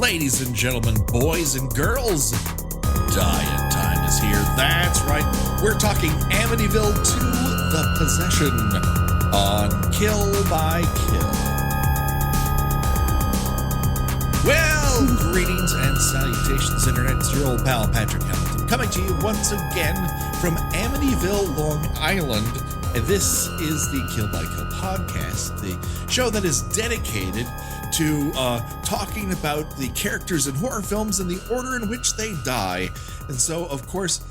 Ladies and gentlemen, boys and girls, dying time is here. That's right. We're talking Amityville II, The Possession on Kill by Kill. Well, greetings and salutations, Internet. It's your old pal, Patrick Hamilton, coming to you once again from Amityville, Long Island. And this is the Kill by Kill podcast, the show that is dedicated to talking about the characters in horror films and the order in which they die. And so, of course,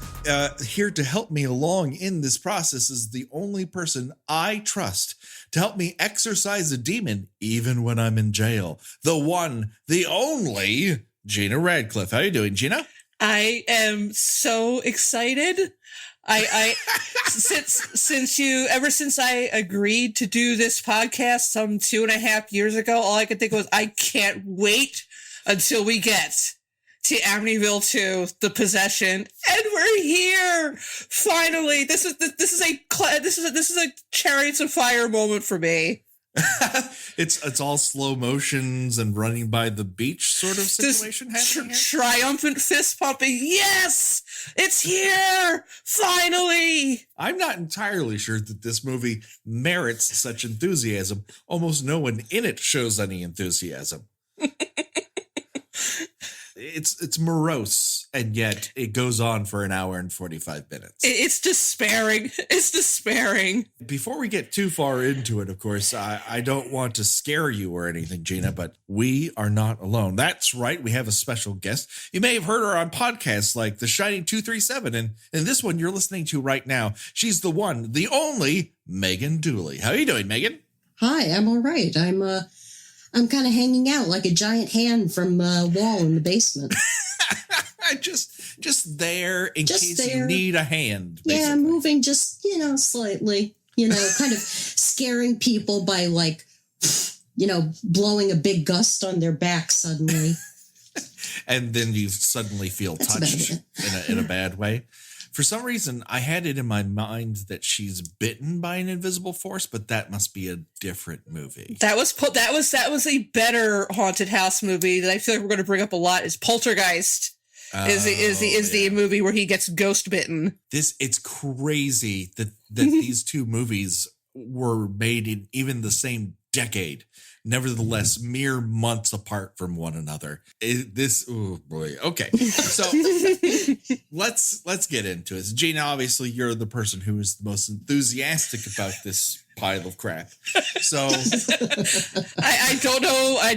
here to help me along in this process is the only person I trust to help me exorcise a demon, even when I'm in jail. The one, the only, Gena Radcliffe. How are you doing, Gena? I am so excited. Ever since I agreed to do this podcast some 2.5 years ago, all I could think was, I can't wait until we get to Amityville II, The Possession, and we're here finally. This is a Chariots of Fire moment for me. It's all slow motions and running by the beach sort of situation happening. Triumphant fist pumping. Yes, it's here finally. I'm not entirely sure that this movie merits such enthusiasm. Almost no one in it shows any enthusiasm. It's morose, and yet it goes on for an hour and 45 minutes. It's despairing. It's despairing. Before we get too far into it, of course, I don't want to scare you or anything, Gena, but we are not alone. That's right. We have a special guest. You may have heard her on podcasts like The Shining 237, and this one you're listening to right now. She's the one, the only Megan Dooley. How are you doing, Megan? Hi, I'm all right. I'm kind of hanging out like a giant hand from a wall in the basement. just there in case you need a hand. Basically. Yeah, moving just, slightly, kind of scaring people by blowing a big gust on their back suddenly. And then you suddenly feel touched in a bad way. For some reason, I had it in my mind that she's bitten by an invisible force, but that must be a different movie. That was a better haunted house movie that I feel like we're going to bring up a lot. Is Poltergeist? Is the movie where he gets ghost bitten? It's crazy that these two movies were made in even the same decade. Nevertheless, mere months apart from one another. Oh boy. Okay. So let's get into it. Gena, obviously you're the person who is the most enthusiastic about this pile of crap. So I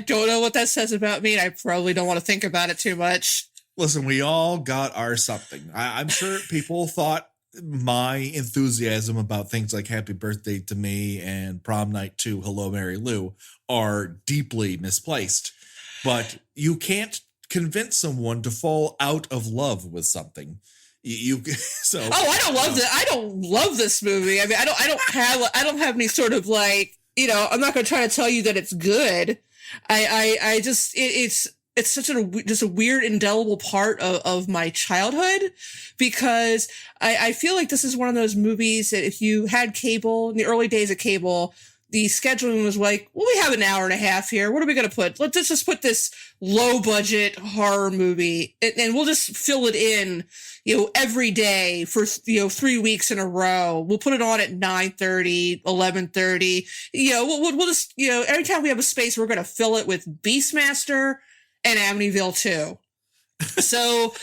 don't know what that says about me, and I probably don't want to think about it too much. Listen, we all got our something. I'm sure people thought my enthusiasm about things like Happy Birthday to Me and Prom Night 2, Hello, Mary Lou are deeply misplaced. But you can't convince someone to fall out of love with something. I don't love this movie. I mean, I don't have any sort of I'm not going to try to tell you that it's good. It's such a weird, indelible part of my childhood, because I feel like this is one of those movies that if you had cable, in the early days of cable, the scheduling was like, well, we have an hour and a half here. What are we going to put? Let's just put this low budget horror movie and we'll just fill it in, every day for, 3 weeks in a row. We'll put it on at 9:30, 11:30. We'll just, every time we have a space, we're going to fill it with Beastmaster and Amityville II. So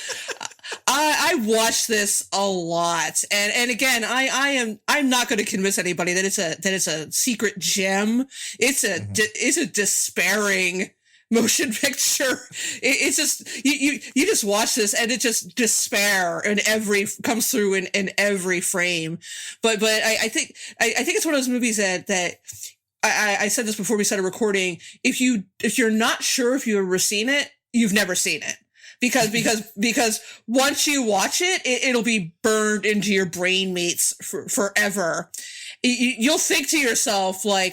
I watched this a lot, and again, I'm not going to convince anybody that it's a secret gem. It's a despairing motion picture. It's just you just watch this and it just despair and comes through in every frame. But I think it's one of those movies that. I said this before we started recording. If you're not sure if you've ever seen it, you've never seen it. Because once you watch it, it'll be burned into your brain meats forever. You'll think to yourself, did I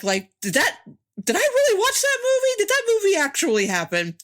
really watch that movie? Did that movie actually happen?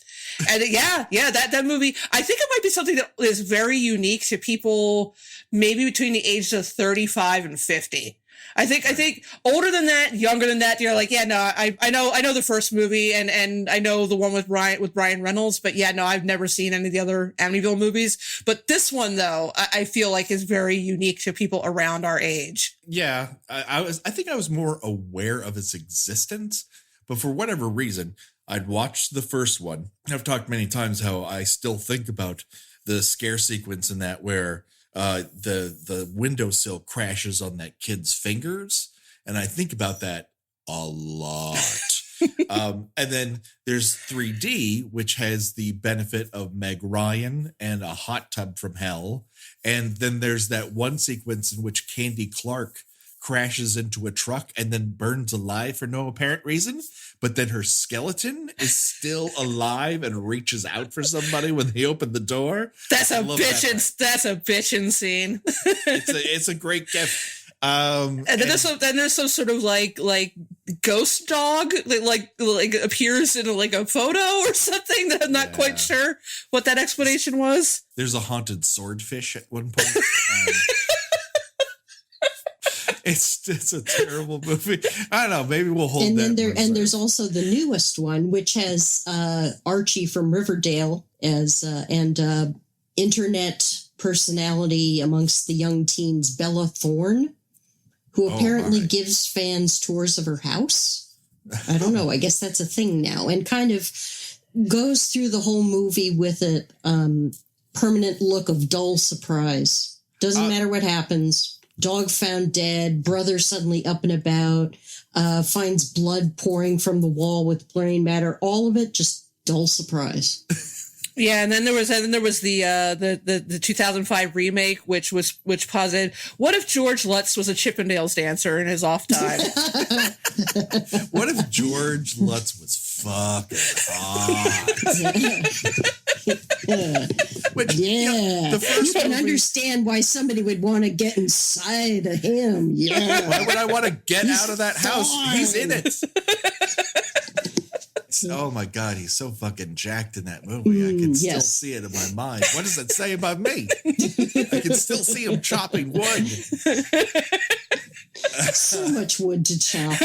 And that movie, I think it might be something that is very unique to people maybe between the ages of 35 and 50. I think older than that, younger than that, you're like, yeah, no, I know the first movie and I know the one with Ryan Reynolds, but yeah, no, I've never seen any of the other Amityville movies. But this one though, I feel like is very unique to people around our age. Yeah, I think I was more aware of its existence, but for whatever reason, I'd watched the first one. I've talked many times how I still think about the scare sequence in that where the windowsill crashes on that kid's fingers, and I think about that a lot. And then there's 3D, which has the benefit of Meg Ryan and a hot tub from hell. And then there's that one sequence in which Candy Clark crashes into a truck and then burns alive for no apparent reason. But then her skeleton is still alive and reaches out for somebody when they open the door. That's a bitchin' scene. It's a great gift. And then there's some sort of like ghost dog that like appears in a photo or something that I'm not quite sure what that explanation was. There's a haunted swordfish at one point. It's a terrible movie. I don't know. Maybe we'll hold. And then there's also the newest one, which has Archie from Riverdale as and internet personality amongst the young teens, Bella Thorne, who apparently gives fans tours of her house. I don't know. I guess that's a thing now, and kind of goes through the whole movie with a permanent look of dull surprise. Doesn't matter what happens. Dog found dead, brother suddenly up and about, finds blood pouring from the wall with brain matter. All of it just dull surprise. Yeah, and then there was the 2005 remake, which posited, what if George Lutz was a Chippendales dancer in his off time? What if George Lutz was fucking hot? Which, the first you can movie, understand why somebody would want to get inside of him. Yeah. Why would I want to get out of that house? He's in it. Oh my God, he's so fucking jacked in that movie. I can still see it in my mind. What does it say about me? I can still see him chopping wood. So much wood to chop.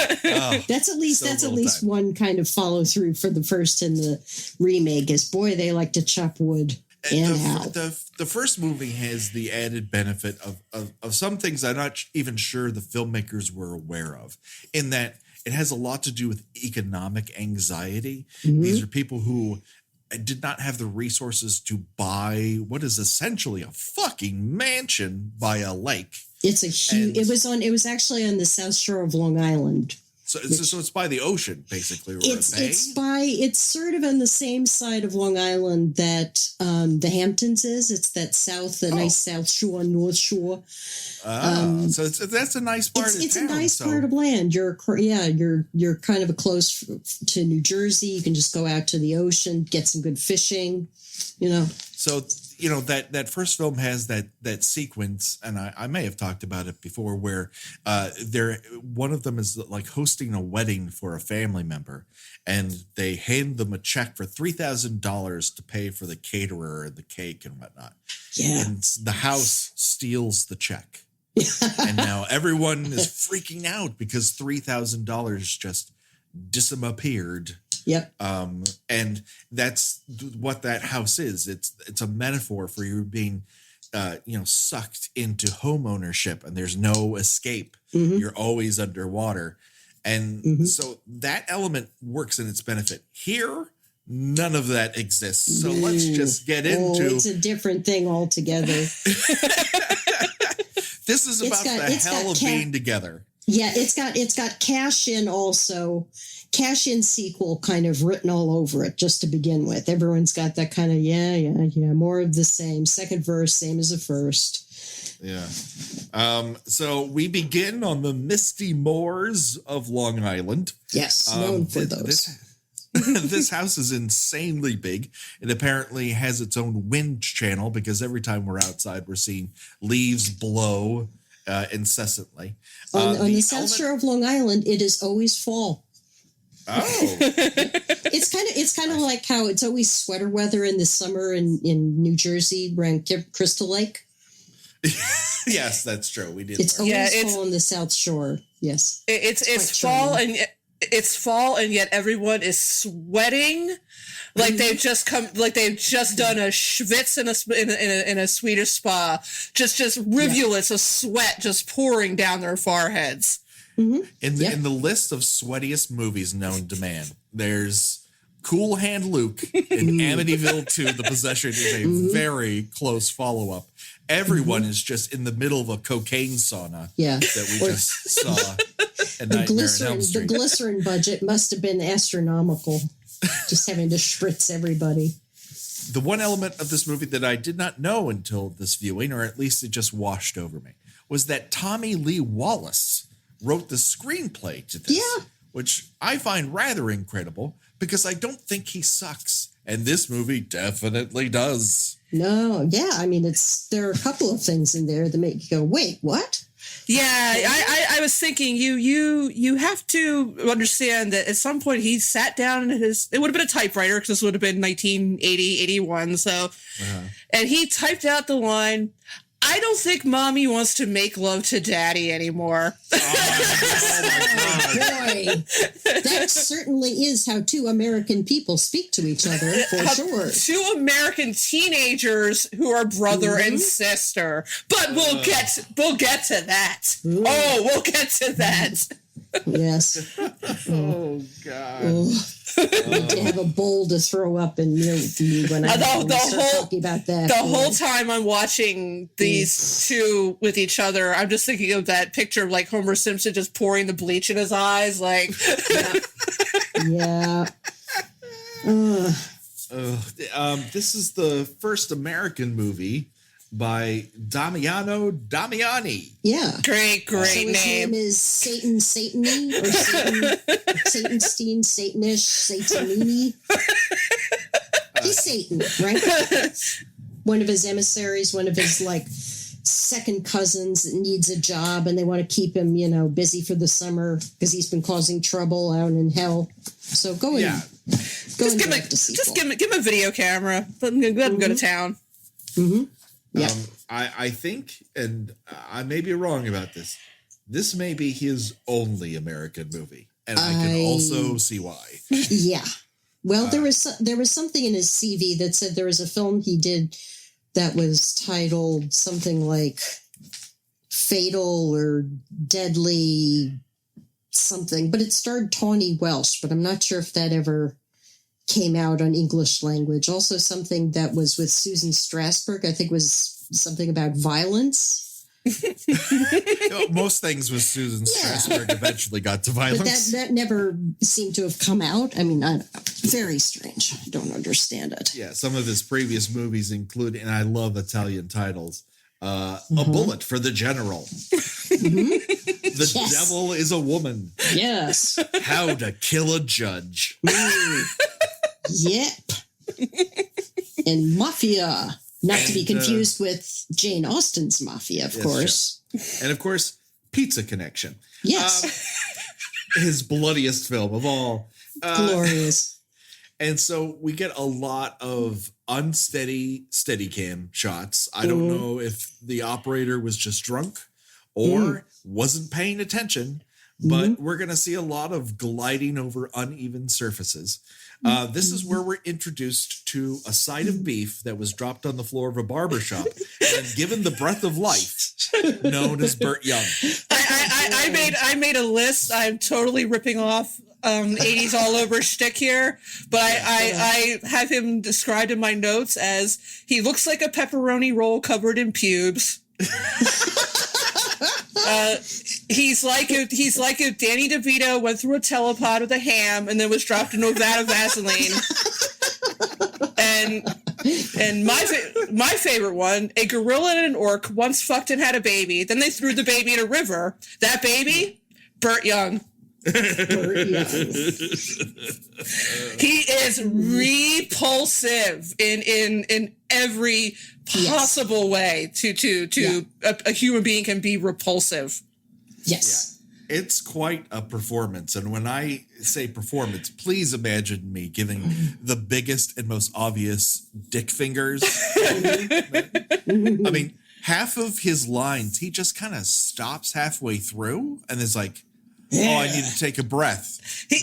That's at least one kind of follow through for the first and the remake is, boy, they like to chop wood. And the first movie has the added benefit of some things I'm not even sure the filmmakers were aware of, in that it has a lot to do with economic anxiety. Mm-hmm. These are people who did not have the resources to buy what is essentially a fucking mansion by a lake. It's a huge. It was actually on the South Shore of Long Island. So it's by the ocean, basically. Or it's sort of on the same side of Long Island that the Hamptons is. It's that nice South Shore, North Shore. So that's a nice part of town. It's a nice part of land. You're kind of close to New Jersey. You can just go out to the ocean, get some good fishing. So that first film has that sequence, and I may have talked about it before, where one of them is like hosting a wedding for a family member, and they hand them a check for $3,000 to pay for the caterer and the cake and whatnot. Yeah, and the house steals the check, and now everyone is freaking out because $3,000 just disappeared. Yep. And that's what that house is. It's a metaphor for you being, sucked into home ownership, and there's no escape. Mm-hmm. You're always underwater. And so that element works in its benefit. Here, none of that exists. So let's just get into... it's a different thing altogether. This is about the hell of being together. Yeah, it's got cash in also. Cash in sequel kind of written all over it just to begin with. Everyone's got that kind of, more of the same. Second verse, same as the first. Yeah. So we begin on the misty moors of Long Island. Yes, known for those. This house is insanely big. It apparently has its own wind channel because every time we're outside, we're seeing leaves blow incessantly. On the South Shore of Long Island, it is always fall. Oh, it's kind of like how it's always sweater weather in the summer in New Jersey around Crystal Lake. Yes, that's true. We did. It's always fall on the South Shore. Yes. It's fall and it's fall and yet everyone is sweating like they've just done a schwitz in a Swedish spa. Just rivulets of sweat just pouring down their foreheads. In the list of sweatiest movies known to man, there's Cool Hand Luke in Amityville II. The Possession is a very close follow-up. Everyone is just in the middle of a cocaine sauna that we just saw. The glycerin budget must have been astronomical, just having to spritz everybody. The one element of this movie that I did not know until this viewing, or at least it just washed over me, was that Tommy Lee Wallace wrote the screenplay to this, which I find rather incredible because I don't think he sucks. And this movie definitely does. No, I mean, there are a couple of things in there that make you go, wait, what? Yeah, I was thinking you have to understand that at some point he sat down in it would have been a typewriter because this would have been 1980, 81. So, and he typed out the line, I don't think mommy wants to make love to daddy anymore. Boy, that certainly is how two American people speak to each other, for sure. Two American teenagers who are brother and sister. But we'll get to that. Ooh. Oh, we'll get to that. Yes. Oh, God. I need to have a bowl to throw up and near me when I start talking about that. The whole time I'm watching these two with each other, I'm just thinking of that picture of like Homer Simpson just pouring the bleach in his eyes. Like, this is the first American movie by Damiano Damiani. Yeah. Great so his name. name is Satany or Satanstein, Satanish, Satanini. He's Satan, right? One of his emissaries, one of his second cousins that needs a job, and they want to keep him, busy for the summer because he's been causing trouble out in hell. So go in. Yeah. Just give him a video camera. Let him go to town. Mm-hmm. Yeah. I think, and I may be wrong about this, this may be his only American movie, and I can also see why. Yeah. Well, there was something in his CV that said there was a film he did that was titled something like Fatal or Deadly something, but it starred Tawny Welsh, but I'm not sure if that ever came out on English language. Also something that was with Susan Strasberg, I think was something about violence. Most things with Susan Strasberg eventually got to violence. But that never seemed to have come out. I mean, very strange. I don't understand it. Yeah, some of his previous movies include, and I love Italian titles, A Bullet for the General. The Devil is a Woman. Yes. How to Kill a Judge. Yep. And Mafia. Not to be confused with Jane Austen's Mafia, of course. Sure. And of course, Pizza Connection. Yes. His bloodiest film of all. Glorious. And so we get a lot of unsteady Steadicam shots. I don't know if the operator was just drunk or wasn't paying attention, but we're going to see a lot of gliding over uneven surfaces. This is where we're introduced to a side of beef that was dropped on the floor of a barbershop and given the breath of life, known as Burt Young. I made a list. I'm totally ripping off 80s all over shtick here, but I have him described in my notes as he looks like a pepperoni roll covered in pubes. He's like if Danny DeVito went through a telepod with a ham and then was dropped into a vat of Vaseline. And my favorite one, a gorilla and an orc once fucked and had a baby. Then they threw the baby in a river. That baby, Burt Young. Burt Young. He is repulsive in every possible way to a human being can be repulsive. Yes. Yeah. It's quite a performance. And when I say performance, please imagine me giving the biggest and most obvious dick fingers. I mean, half of his lines, he just kind of stops halfway through and is like, oh, I need to take a breath. Then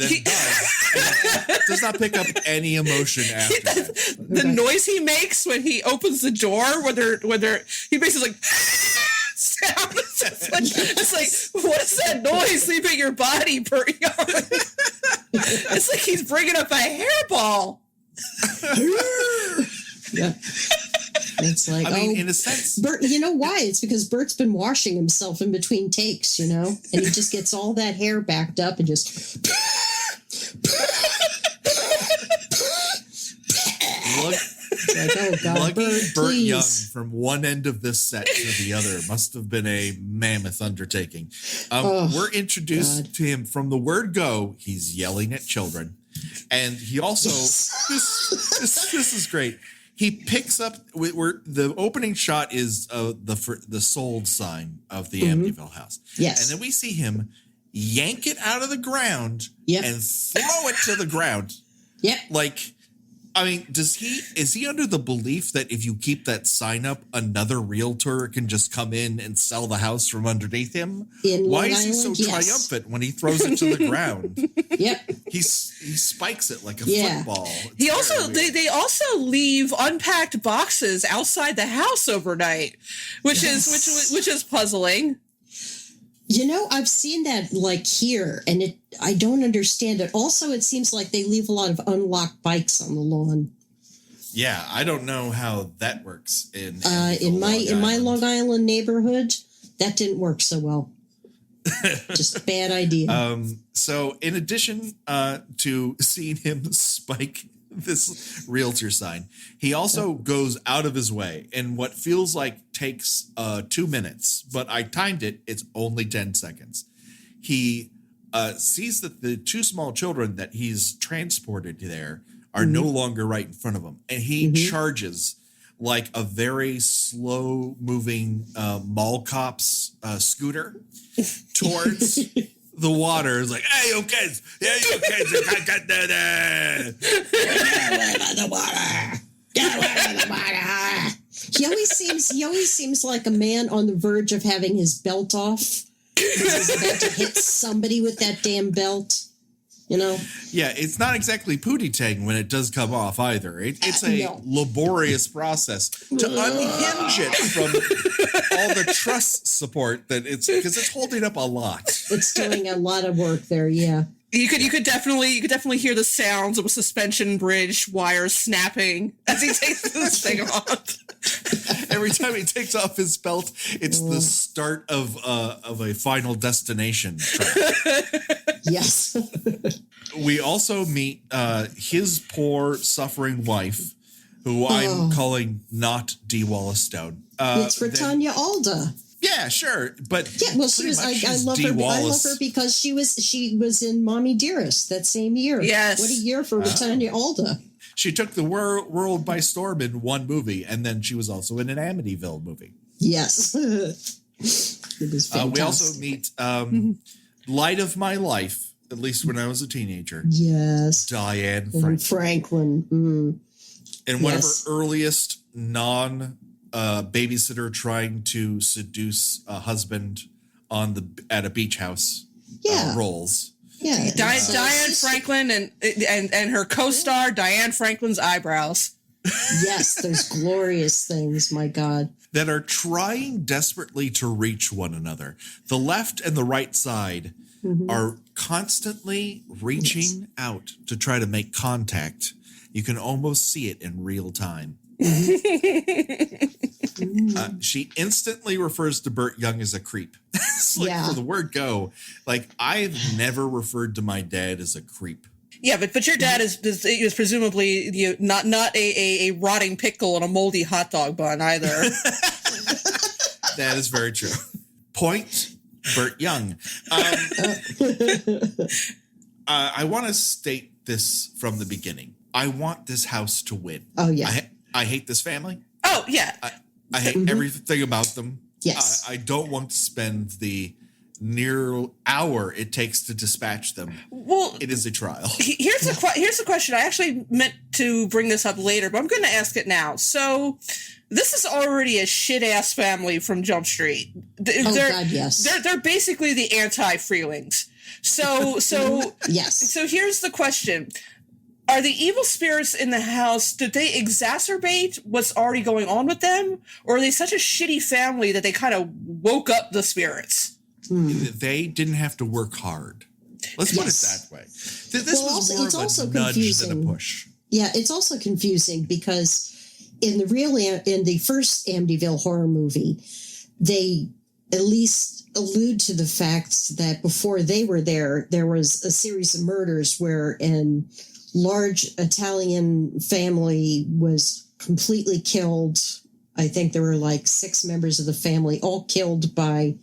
does not pick up any emotion after that. The noise he makes when he opens the door, whether he basically like sound. It's like, what is that noise leaving your body, Burt Young? It's like he's bringing up a hairball. Yeah. It's like, in a sense, Burt, you know why? It's because Burt's been washing himself in between takes, and he just gets all that hair backed up and just. Lugging Burt Young from one end of this set to the other must have been a mammoth undertaking. We're introduced to him from the word go. He's yelling at children, and he also this is great. He picks up where the opening shot is the sold sign of the Amityville house. Yes. And then we see him yank it out of the ground and throw it to the ground. Yep. Like, I mean, is he under the belief that if you keep that sign up, another realtor can just come in and sell the house from underneath him? Why is he so triumphant when he throws it to the ground? Yep. He spikes it like a football. He also they also leave unpacked boxes outside the house overnight, which is puzzling. I've seen that like here, and I don't understand it. Also, it seems like they leave a lot of unlocked bikes on the lawn. Yeah, I don't know how that works in my Long Island neighborhood. That didn't work so well. Just a bad idea. So in addition to seeing him spike this realtor sign, he also goes out of his way in what feels like takes 2 minutes, but I timed it. It's only 10 seconds. He sees that the two small children that he's transported there are no longer right in front of him, and he charges like a very slow moving mall cop's scooter towards the water. Is like, hey, you kids, get there. Get rid of the water. Get rid of the water. He always seems like a man on the verge of having his belt off. He's about to hit somebody with that damn belt. Yeah, it's not exactly Pootie Tang when it does come off either. It's a laborious process to unhinge it from all the truss support that because it's holding up a lot. It's doing a lot of work there. Yeah. You could definitely hear the sounds of a suspension bridge wires snapping as he takes this thing off. Every time he takes off his belt, it's the start of a Final Destination track. Yes. We also meet his poor suffering wife, who I'm calling not Dee Wallace Stone. It's Britannia Alda. Yeah, sure, but she was. I love her. I love her because she was in Mommy Dearest that same year. Yes, what a year for Britannia Alda. She took the world by storm in one movie, and then she was also in an Amityville movie. Yes, it was fantastic. We also meet Light of My Life, at least when I was a teenager. Yes, Diane Franklin. And one of her earliest babysitter trying to seduce a husband at a beach house roles. Yeah, Diane Franklin and her co-star Diane Franklin's eyebrows. Yes, those glorious things. My God, that are trying desperately to reach one another. The left and the right side are constantly reaching out to try to make contact. You can almost see it in real time. She instantly refers to Burt Young as a creep. It's like, for the word go, like, I've never referred to my dad as a creep. Yeah, but your dad is presumably not a rotting pickle and a moldy hot dog bun either. That is very true. Point Burt Young. I want to state this from the beginning. I want this house to win. Oh, yeah. I hate this family. Oh, yeah. I hate everything about them. Yes. I don't want to spend the near hour it takes to dispatch them. Well, it is a trial. Here's the question. I actually meant to bring this up later, but I'm going to ask it now. So this is already a shit-ass family from Jump Street. God, yes. They're basically the anti-Freelings. So Yes. So here's the question. Are the evil spirits in the house, did they exacerbate what's already going on with them? Or are they such a shitty family that they kind of woke up the spirits? They didn't have to work hard. Let's put it that way. This was more of a nudge than a push. Yeah, it's also confusing because in the first Amityville horror movie, they at least allude to the fact that before they were there was a series of murders where an large Italian family was completely killed. I think there were like 6 members of the family, all killed by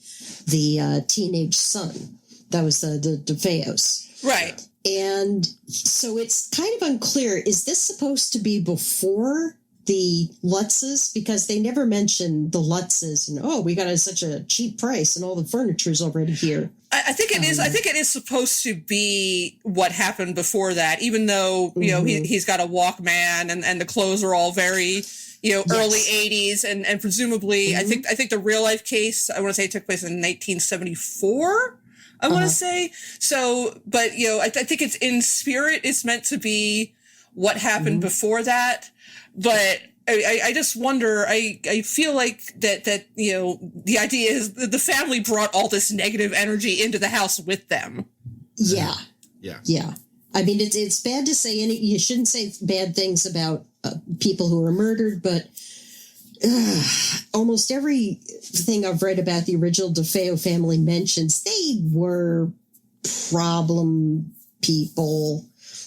the teenage son. That was the DeFeos. Right. And so it's kind of unclear. Is this supposed to be before the Lutzes? Because they never mention the Lutzes and, we got such a cheap price and all the furniture's already here. I think it is. I think it is supposed to be what happened before that, even though, he's got a Walkman and the clothes are all very, early 80s. And presumably, I think the real life case, I want to say it took place in 1974. I want to say. So, but, I think it's in spirit. It's meant to be what happened before that. But I just wonder, I feel like that, the idea is that the family brought all this negative energy into the house with them. Yeah. Yeah. Yeah. I mean, it's bad to say you shouldn't say bad things about people who were murdered, but almost everything I've read about the original DeFeo family mentions they were problem people.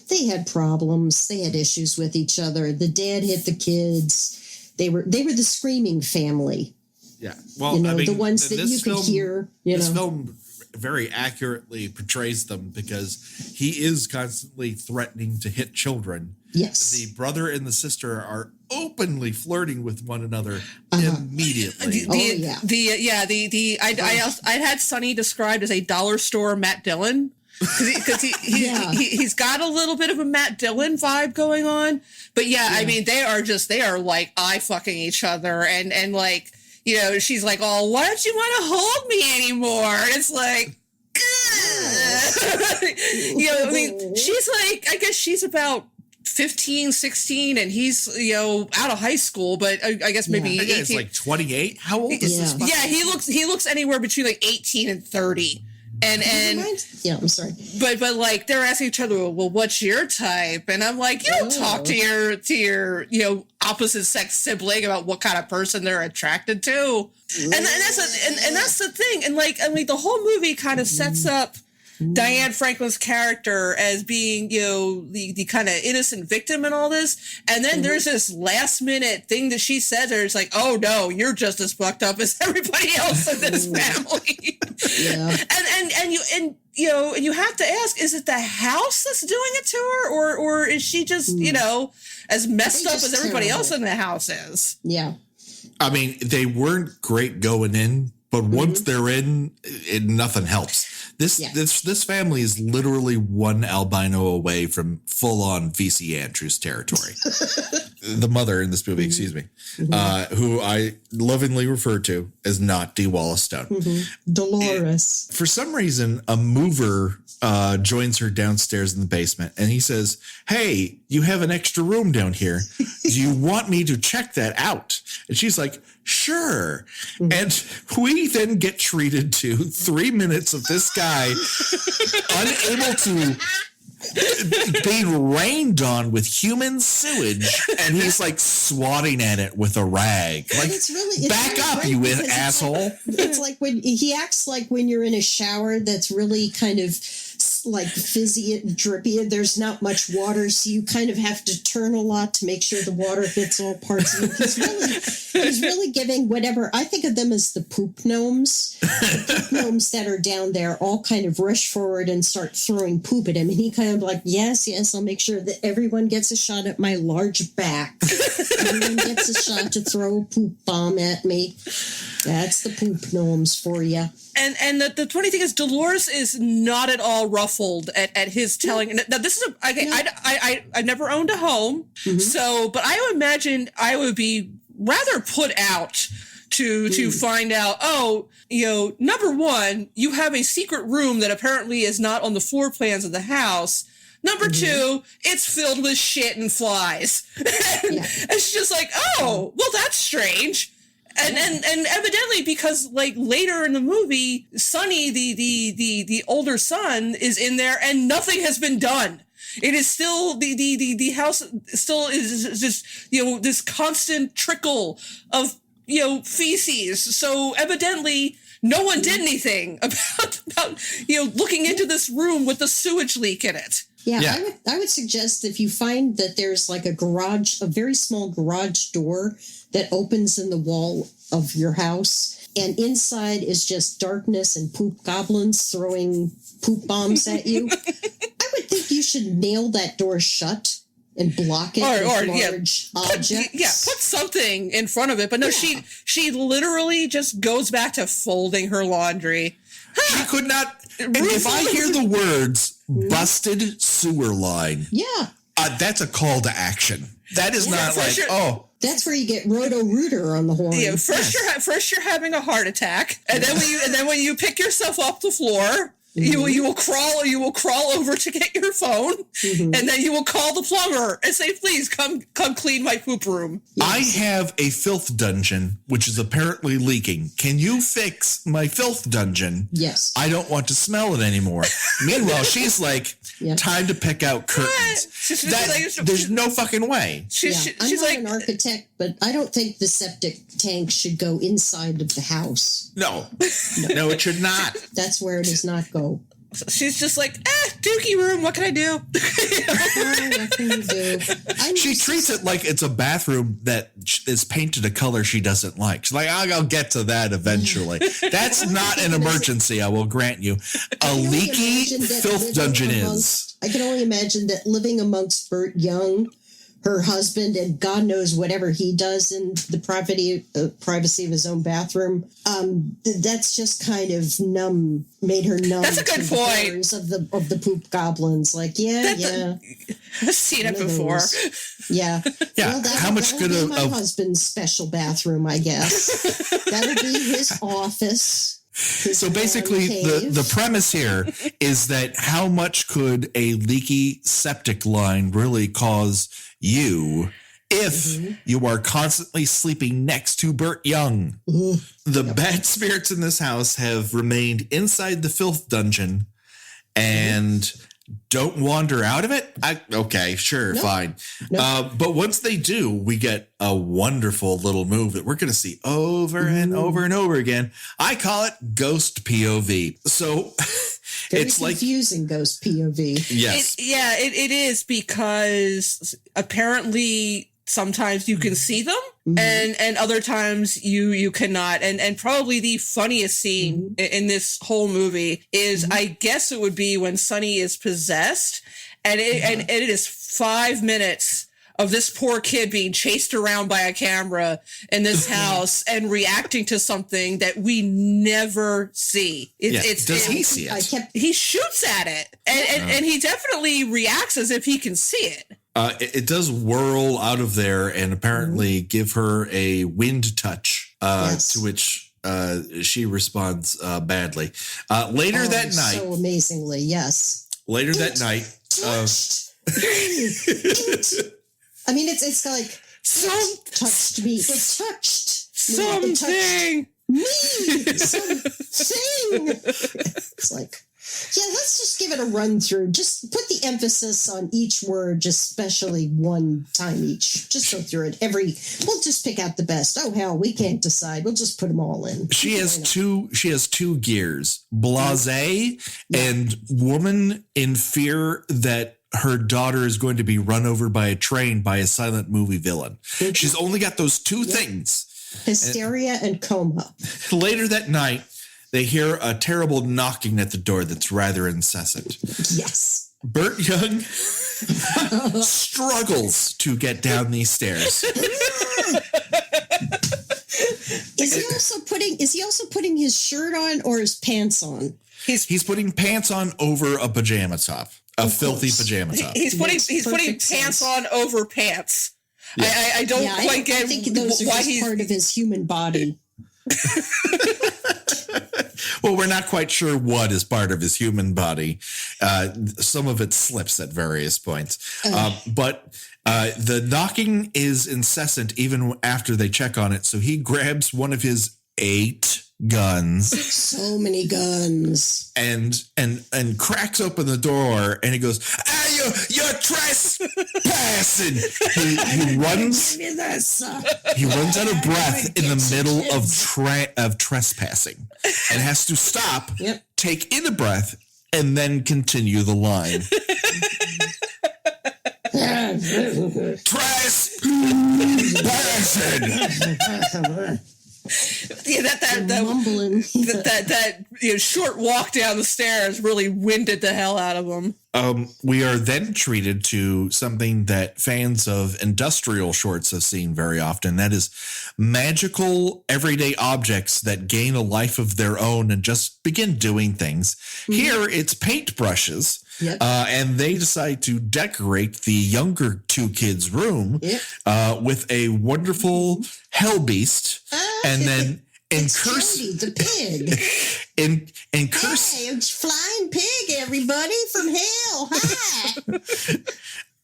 They had problems. They had issues with each other. The dad hit the kids. They were the screaming family. Yeah. Well, the ones that you could hear. This film very accurately portrays them because he is constantly threatening to hit children. Yes. The brother and the sister are openly flirting with one another immediately. I had Sonny described as a dollar store Matt Dillon. Because he's got a little bit of a Matt Dillon vibe going on, but I mean they are like eye fucking each other and like she's like, oh, why don't you want to hold me anymore? And it's like, I mean she's like, I guess she's about 15, 16, and he's out of high school, but I guess maybe 18. It's like 28. How old is this? Yeah, he looks anywhere between like 18 and 30. And I'm sorry, but like they're asking each other, well, what's your type? And I'm like, you don't talk to your opposite sex sibling about what kind of person they're attracted to, and that's the thing. And like the whole movie kind of sets up Diane Franklin's character as being, the kind of innocent victim in all this. And then there's this last minute thing that she says, or it's like, oh no, you're just as fucked up as everybody else in this family. Yeah. And you have to ask, is it the house that's doing it to her? Or is she just, as messed up as everybody else in the house is? Yeah. I mean, they weren't great going in, but once they're in, nothing helps. This family is literally one albino away from full-on VC Andrews territory. The mother in this movie, excuse me, who I lovingly refer to as not Dee Wallace Stone. Dolores. For some reason, a mover joins her downstairs in the basement, and he says, hey, you have an extra room down here. Do you want me to check that out? And she's like, sure. And we then get treated to 3 minutes of this guy unable to being rained on with human sewage, and he's like swatting at it with a rag. Like, it's back up, you asshole. It's like when he acts like when you're in a shower that's really kind of like fizzy and drippy and there's not much water, so you kind of have to turn a lot to make sure the water hits all parts of it. He's really giving whatever, I think of them as the poop gnomes. The poop gnomes that are down there all kind of rush forward and start throwing poop at him, and he kind of like, yes, I'll make sure that everyone gets a shot at my large back. Everyone gets a shot to throw a poop bomb at me. That's the poop gnomes for you. And the funny thing is, Dolores is not at all ruffled at his telling. Now, this is I never owned a home, so but I would imagine I would be rather put out to find out, oh, number one, you have a secret room that apparently is not on the floor plans of the house. Number two, it's filled with shit and flies. And she's just like, oh, well, that's strange. And evidently, because like later in the movie, Sonny, the older son, is in there and nothing has been done. It is still the house still is just this constant trickle of feces. So evidently no one did anything about looking into this room with the sewage leak in it. Yeah. I would suggest if you find that there's like a very small garage door that opens in the wall of your house, and inside is just darkness and poop goblins throwing poop bombs at you, I would think you should nail that door shut and block it with large objects. Put something in front of it. But no, she literally just goes back to folding her laundry. She could not. And if I hear the words busted sewer line, that's a call to action. That is not like, That's where you get Roto-Rooter on the horn. Yeah, first you're having a heart attack, and then when you pick yourself off the floor, you will crawl over to get your phone, and then you will call the plumber and say, "Please come clean my poop room." I have a filth dungeon which is apparently leaking. Can you fix my filth dungeon? Yes. I don't want to smell it anymore. Meanwhile, she's like, time to pick out curtains. There's no fucking way. I'm not an architect, but I don't think the septic tank should go inside of the house. No, it should not. That's where it does not go. She's just like, dookie room, what can I do? What can you do? She treats it like it's a bathroom that is painted a color she doesn't like. She's like, I'll get to that eventually. That's not an emergency, I will grant you. A leaky filth dungeon is. I can only imagine that living amongst Burt Young, her husband, and God knows whatever he does in the privacy of his own bathroom. That's just kind of made her numb. That's a good to point. The of the poop goblins. Like, I've seen it before. Yeah. Yeah. Well, how much good of my husband's special bathroom, I guess. That'll be his office. So basically, the premise here is that how much could a leaky septic line really cause you if you are constantly sleeping next to Burt Young? The bad spirits in this house have remained inside the filth dungeon and don't wander out of it? Okay, sure, fine. But once they do, we get a wonderful little move that we're going to see over and over and over again. I call it ghost POV. So it's like confusing ghost POV. Yes. It is, because apparently sometimes you can see them and other times you cannot. And probably the funniest scene in this whole movie is, I guess it would be when Sonny is possessed, and it is 5 minutes of this poor kid being chased around by a camera in this house and reacting to something that we never see. Does he see it? He shoots at it, and he definitely reacts as if he can see it. It does whirl out of there and apparently give her a wind touch, to which she responds badly. Later that night. So amazingly, yes. Later that night. I mean, it's like, touched me. It touched something. Me. Something. It's like, let's just give it a run through. Just put the emphasis on each word, just especially one time each. Just go through it. We'll just pick out the best. Oh, hell, we can't decide. We'll just put them all in. She has two gears: blasé and woman in fear that her daughter is going to be run over by a train by a silent movie villain. She's only got those two things. Hysteria and coma. Later that night, they hear a terrible knocking at the door that's rather incessant. Yes. Burt Young struggles to get down these stairs. Is he also putting his shirt on or his pants on? He's putting pants on over a pajama top. A filthy pajama top. He's putting pants on over pants. Yeah. I don't quite get I think those are why just he's part of his human body. Well, we're not quite sure what is part of his human body. Some of it slips at various points. But the knocking is incessant even after they check on it. So he grabs one of his 8 guns. So many guns. And cracks open the door and he goes, you're trespassing. He runs. He runs out of breath in the middle of trespassing and has to stop, take in a breath, and then continue the line. Trespassing. Yeah, that short walk down the stairs really winded the hell out of him. We are then treated to something that fans of industrial shorts have seen very often. That is magical everyday objects that gain a life of their own and just begin doing things. Mm-hmm. Here, it's paintbrushes. Yep. And they decide to decorate the younger 2 kids' room with a wonderful hell beast, and then curse the pig. and curse. Hey, it's flying pig, everybody from hell. Hi.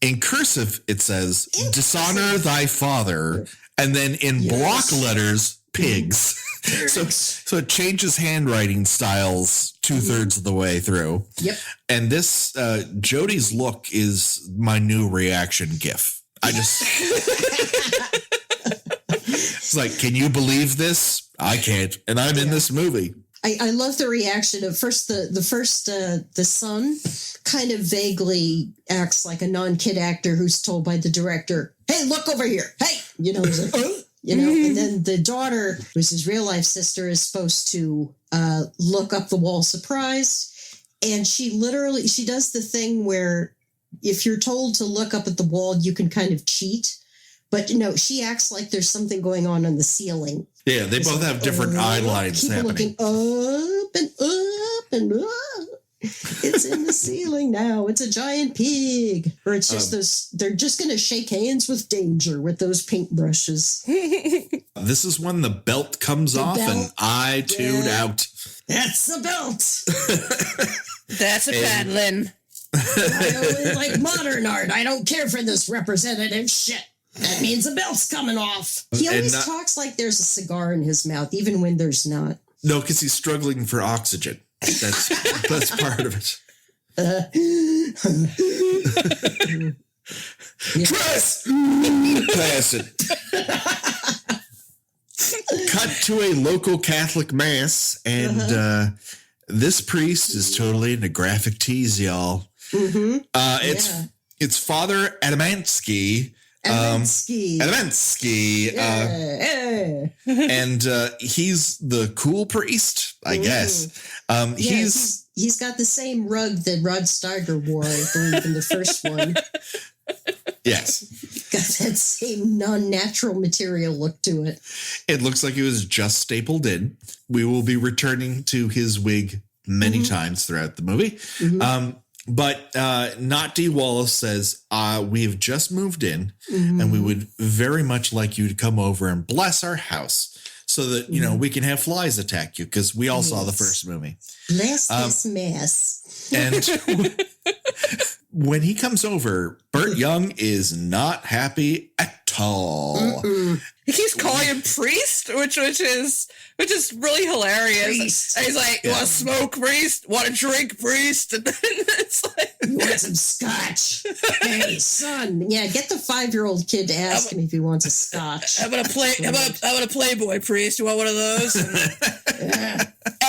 In cursive, it says, "Dishonor thy father," and then in block letters, "pigs." So it changes handwriting styles 2/3 of the way through. Yep. And this Jody's look is my new reaction GIF. It's like, can you believe this? I can't, and I'm in this movie. I love the reaction of first the son kind of vaguely acts like a non-kid actor who's told by the director, "Hey, look over here. Hey," he's like, "Oh." And then the daughter, who's his real life sister, is supposed to look up the wall surprised. And she does the thing where if you're told to look up at the wall, you can kind of cheat. But no, she acts like there's something going on the ceiling. Yeah, they both have different eye lines keep happening. Looking up and up and up. It's in the ceiling now. It's a giant pig. Or it's just they're just going to shake hands with danger with those paintbrushes. This is when the belt comes off and I tune out. That's the belt. That's a paddling. I only like modern art. I don't care for this representative shit. That means the belt's coming off. He always talks like there's a cigar in his mouth, even when there's not. No, because he's struggling for oxygen. That's part of it. Trespassing. Cut to a local Catholic mass, and this priest is totally into graphic tees, y'all. Mm-hmm. It's Father Adamansky. Adamansky. And he's the cool priest, I guess. He's got the same rug that Rod Steiger wore, I believe, in the first one. Yes. Got that same non-natural material look to it. It looks like it was just stapled in. We will be returning to his wig many times throughout the movie. Mm-hmm. But Not D. Wallace says, we've just moved in and we would very much like you to come over and bless our house so that, we can have flies attack you, because we all saw the first movie. Bless this mess. And when he comes over, Burt Young is not happy at all. He keeps calling him priest, which is really hilarious. Priest. And he's like, "Want to smoke, priest? Want to drink, priest?" And then it's like, "You want some scotch? Hey, son, get the 5-year-old kid to ask him if he wants a scotch." I'm gonna Playboy priest. You want one of those?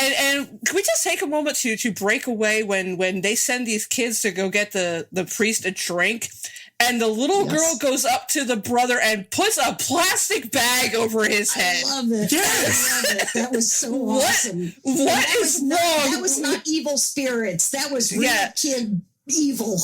And can we just take a moment to break away when they send these kids to go get the priest a drink? And the little girl goes up to the brother and puts a plastic bag over his head. I love it. Yes. I love it. That was so awesome. What is wrong? That was not evil spirits. That was real kid evil.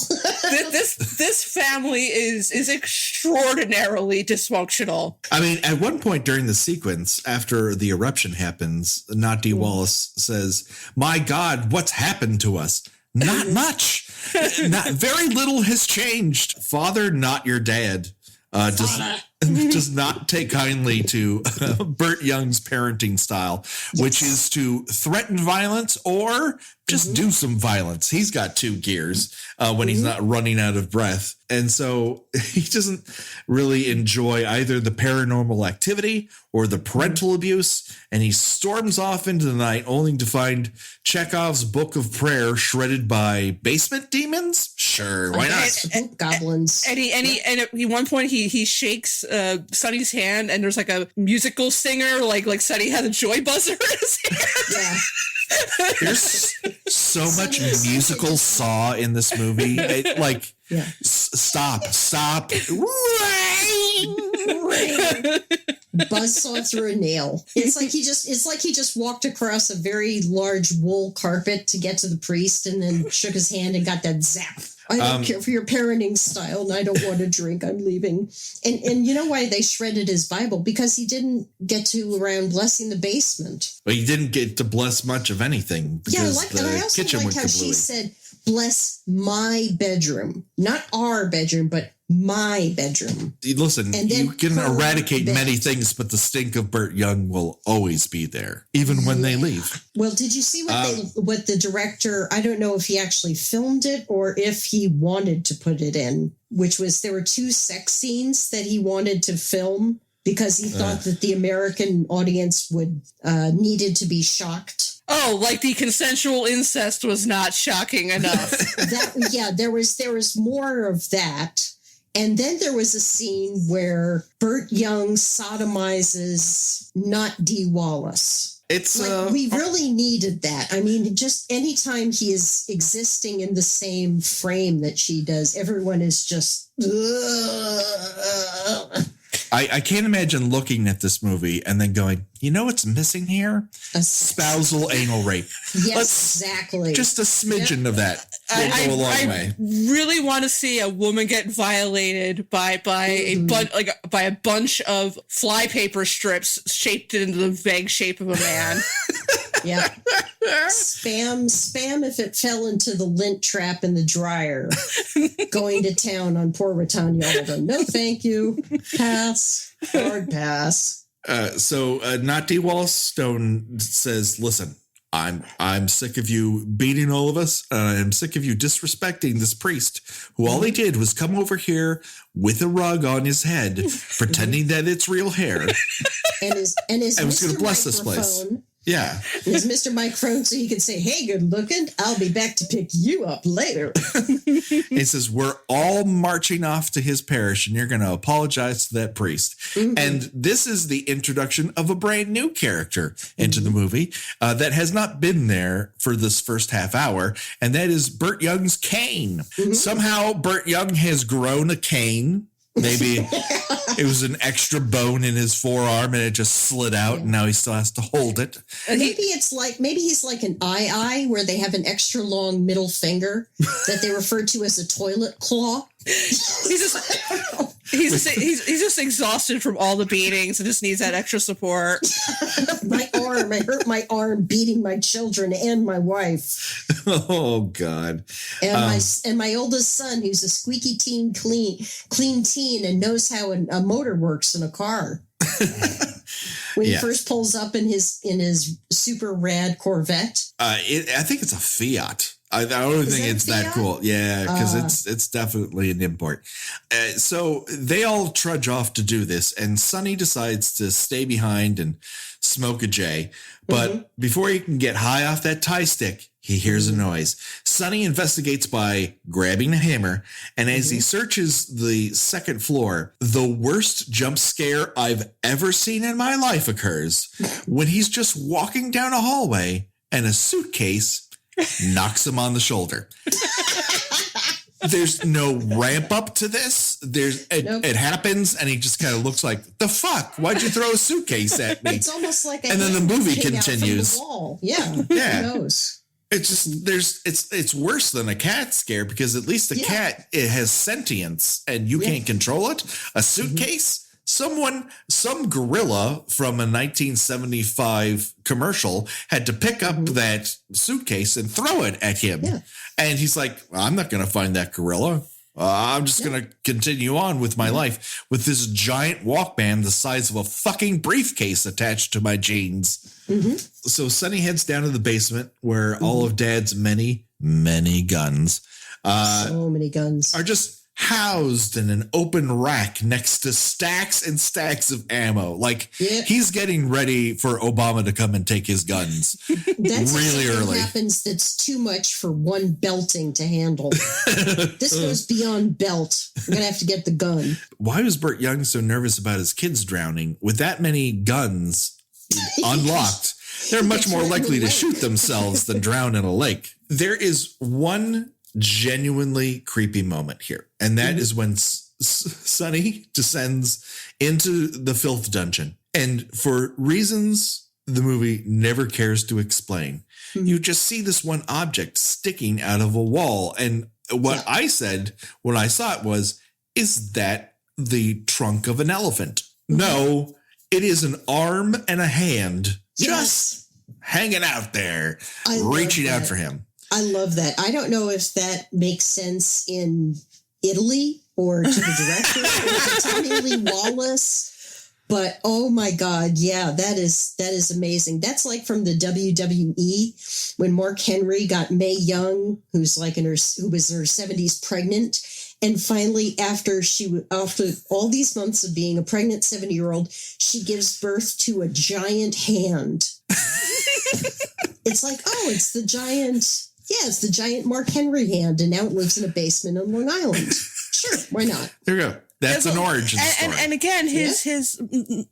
This family is extraordinarily dysfunctional. I mean, at one point during the sequence, after the eruption happens, Not D. Wallace says, "My God, what's happened to us?" Not much. Very little has changed. Father, not your dad. does not take kindly to Burt Young's parenting style, which is to threaten violence or just do some violence. He's got two gears when he's not running out of breath. And so he doesn't really enjoy either the paranormal activity or the parental abuse. And he storms off into the night only to find Chekhov's Book of Prayer shredded by basement demons. Sure, why not? Goblins. And at one point he shakes Sonny's hand, and there's like a musical singer, like Sonny has a joy buzzer in his hand. Yeah. There's so much musical saw in this movie. Stop. Buzzsaw through a nail. It's like he just walked across a very large wool carpet to get to the priest and then shook his hand and got that zap. I don't care for your parenting style, and I don't want to drink. I'm leaving. And you know why they shredded his Bible? Because he didn't get to around blessing the basement. But he didn't get to bless much of anything. Yeah, and I also like how she said, bless my bedroom. Not our bedroom, but my bedroom. Listen, you can eradicate many things, but the stink of Burt Young will always be there, even when they leave. Well, did you see what the director, I don't know if he actually filmed it or if he wanted to put it in, which was there were 2 sex scenes that he wanted to film because he thought that the American audience would needed to be shocked. Oh, like the consensual incest was not shocking enough. There was more of that. And then there was a scene where Burt Young sodomizes not Dee Wallace. It's we really needed that. I mean, just anytime he is existing in the same frame that she does, everyone is just. I can't imagine looking at this movie and then going, you know what's missing here? A spousal anal rape. Yes, exactly. Just a smidgen of that will go a long way. I really want to see a woman get violated by a bunch of flypaper strips shaped into the vague shape of a man. Yeah. Spam if it fell into the lint trap in the dryer. Going to town on poor Ratanya Alden. No, thank you. Pass. Hard pass. So not D. Wallace Stone says, listen, I'm sick of you beating all of us. I'm sick of you disrespecting this priest who all he did was come over here with a rug on his head, pretending that it's real hair. And was going to bless this place. Yeah. Is Mr. Microphone so he can say, hey, good looking, I'll be back to pick you up later. He says, we're all marching off to his parish and you're going to apologize to that priest. Mm-hmm. And this is the introduction of a brand new character into the movie that has not been there for this first half hour. And that is Burt Young's cane. Mm-hmm. Somehow Burt Young has grown a cane. Maybe it was an extra bone in his forearm and it just slid out and now he still has to hold it. Maybe he's like an eye where they have an extra long middle finger that they refer to as a toilet claw. He's just exhausted from all the beatings and just needs that extra support. I hurt my arm beating my children and my wife. Oh God. And my oldest son, who's a squeaky clean teen and knows how a motor works in a car. When he first pulls up in his super rad Corvette. I think it's a Fiat. I don't think it's that cool. Yeah, because it's definitely an import. So they all trudge off to do this, and Sonny decides to stay behind and smoke a J. But before he can get high off that tie stick, he hears a noise. Sonny investigates by grabbing a hammer, and as he searches the second floor, the worst jump scare I've ever seen in my life occurs when he's just walking down a hallway and a suitcase knocks him on the shoulder. There's no ramp up to this. It happens, and he just kind of looks like, the fuck? Why'd you throw a suitcase at me? It's almost like and then the movie continues. The wall. Yeah. Who knows? It's just it's worse than a cat scare because at least a cat, it has sentience and you can't control it. A suitcase. Some gorilla from a 1975 commercial had to pick up that suitcase and throw it at him. Yeah. And he's like, I'm not going to find that gorilla. I'm just going to continue on with my life with this giant Walkman the size of a fucking briefcase attached to my jeans. Mm-hmm. So Sonny heads down to the basement where all of Dad's many, many guns so many guns are just housed in an open rack next to stacks and stacks of ammo. Like he's getting ready for Obama to come and take his guns. That's really early. Happens. That's too much for one belting to handle. This goes beyond belt. I'm gonna have to get the gun. Why was Burt Young so nervous about his kids drowning? With that many guns unlocked, they're much more likely to shoot themselves than drown in a lake. There is one genuinely creepy moment here, and that is when Sonny descends into the filth dungeon, and for reasons the movie never cares to explain, you just see this one object sticking out of a wall. And what I said when I saw it was, is that the trunk of an elephant? No, it is an arm and a hand just hanging out there, reaching out for him. I love that. I don't know if that makes sense in Italy or to the director or to Tommy Lee Wallace, but oh my God, yeah, that is amazing. That's like from the WWE when Mark Henry got Mae Young, who was in her 70s, pregnant, and finally after all these months of being a pregnant 70-year-old, she gives birth to a giant hand. It's like, oh, it's the giant. Yeah, it's the giant Mark Henry hand, and now it lives in a basement on Long Island. Sure, why not? There you go. That's an origin story. And again, his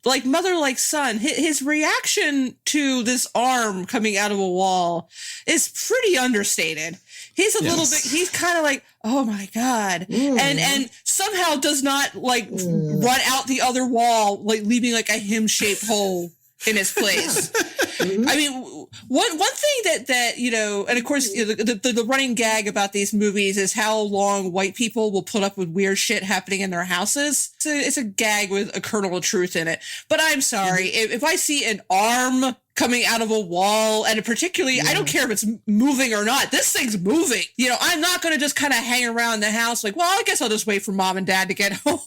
like mother like son, his reaction to this arm coming out of a wall is pretty understated. He's a little bit. He's kind of like, oh my God, and somehow does not like run out the other wall, like leaving like a him-shaped hole in his place. I mean, one thing that you know, and of course, you know, the running gag about these movies is how long white people will put up with weird shit happening in their houses. So it's a gag with a kernel of truth in it. But I'm sorry, if I see an arm coming out of a wall, and particularly, I don't care if it's moving or not, this thing's moving. You know, I'm not going to just kind of hang around the house like, well, I guess I'll just wait for mom and dad to get home.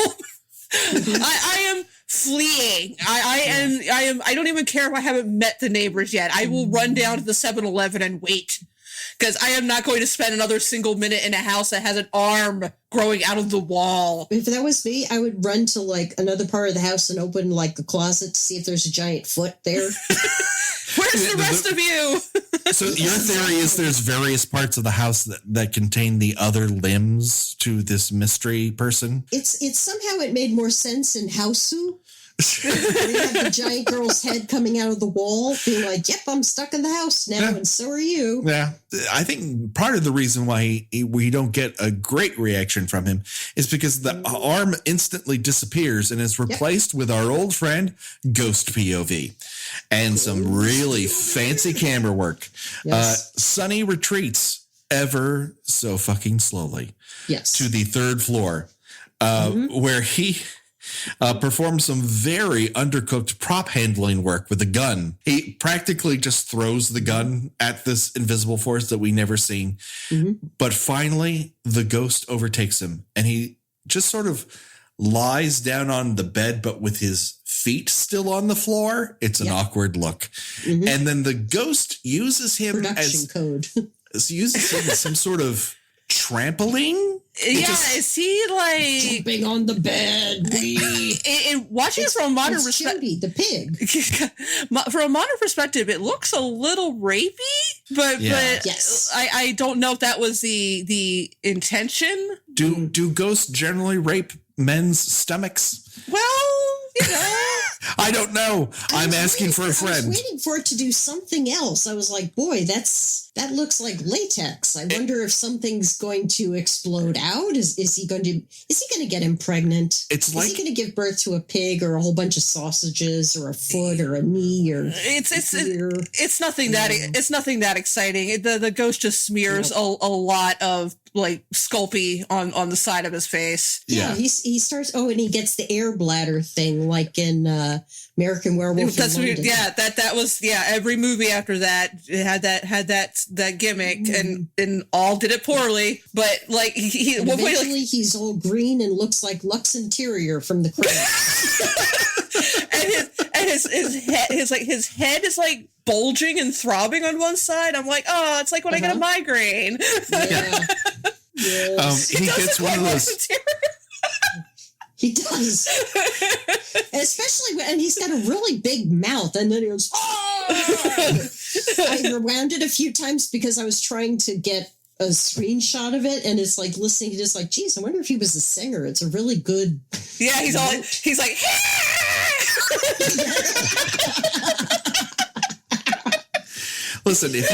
I am fleeing. I don't even care if I haven't met the neighbors yet. I will run down to the 7-Eleven and wait, because I am not going to spend another single minute in a house that has an arm growing out of the wall. If that was me, I would run to like another part of the house and open like the closet to see if there's a giant foot there. Where's the rest of you? So your theory is there's various parts of the house that contain the other limbs to this mystery person? It's somehow it made more sense in Hausu. Where you have the giant girl's head coming out of the wall, being like, yep, I'm stuck in the house now, and so are you. Yeah. I think part of the reason why we don't get a great reaction from him is because the arm instantly disappears and is replaced with our old friend, Ghost POV, and some really fancy camera work. Yes. Sonny retreats ever so fucking slowly to the third floor, where he performs some very undercooked prop handling work with a gun. He practically just throws the gun at this invisible force that we never seen. But finally, the ghost overtakes him, and he just sort of lies down on the bed, but with his feet still on the floor. It's an awkward look. And then the ghost uses him uses him as some sort of trampoline. Is he like jumping on the bed? Watching it from a modern perspective, the pig. From a modern perspective, it looks a little rapey, but I don't know if that was the intention. Do ghosts generally rape men's stomachs? Well, you know. I don't know. I'm asking for a friend. I was waiting for it to do something else. I was like, boy, that looks like latex. I wonder if something's going to explode out. Is he going to get him pregnant? Is he going to give birth to a pig or a whole bunch of sausages or a foot or a knee or it's nothing that exciting. The ghost just smears a lot of Sculpey on the side of his face. Yeah, he starts. Oh, and he gets the air bladder thing, like in American Werewolf. That's in London. that was every movie after that it had that gimmick, and all did it poorly. But like eventually he's all green and looks like Lux Interior from The Crown. and his head is like bulging and throbbing on one side. I'm like, oh, it's like when I get a migraine. Yeah. Yes. He gets one of those. He does, especially when he's got a really big mouth, and then he goes. Oh! I rewound it a few times because I was trying to get a screenshot of it, and it's like listening to just like, geez, I wonder if he was a singer. It's a really good. Yeah, he's like. Listen, if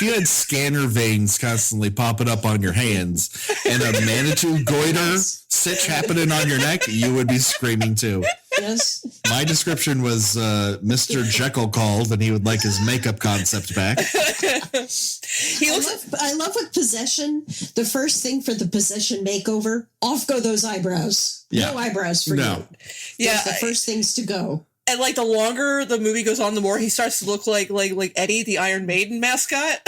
you had scanner veins constantly popping up on your hands and a Manitou goiter sitch happening on your neck, you would be screaming too. Yes. My description was Mr. Jekyll called and he would like his makeup concept back. I love with possession. The first thing for the possession makeover, off go those eyebrows. Yeah. No eyebrows for you. Yeah. The first things to go. And like the longer the movie goes on, the more he starts to look like Eddie, the Iron Maiden mascot.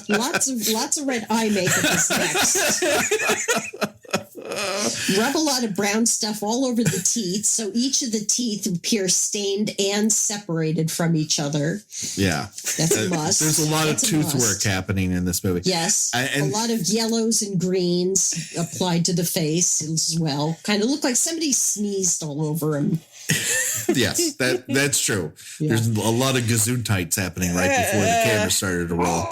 lots of red eye makeup is next. Rub a lot of brown stuff all over the teeth, so each of the teeth appear stained and separated from each other. Yeah, that's a must. There's a lot of tooth work happening in this movie. Yes, and a lot of yellows and greens applied to the face as well. Kind of look like somebody sneezed all over him. Yes, that's true. Yeah. There's a lot of gesundheits happening right before the camera started to roll.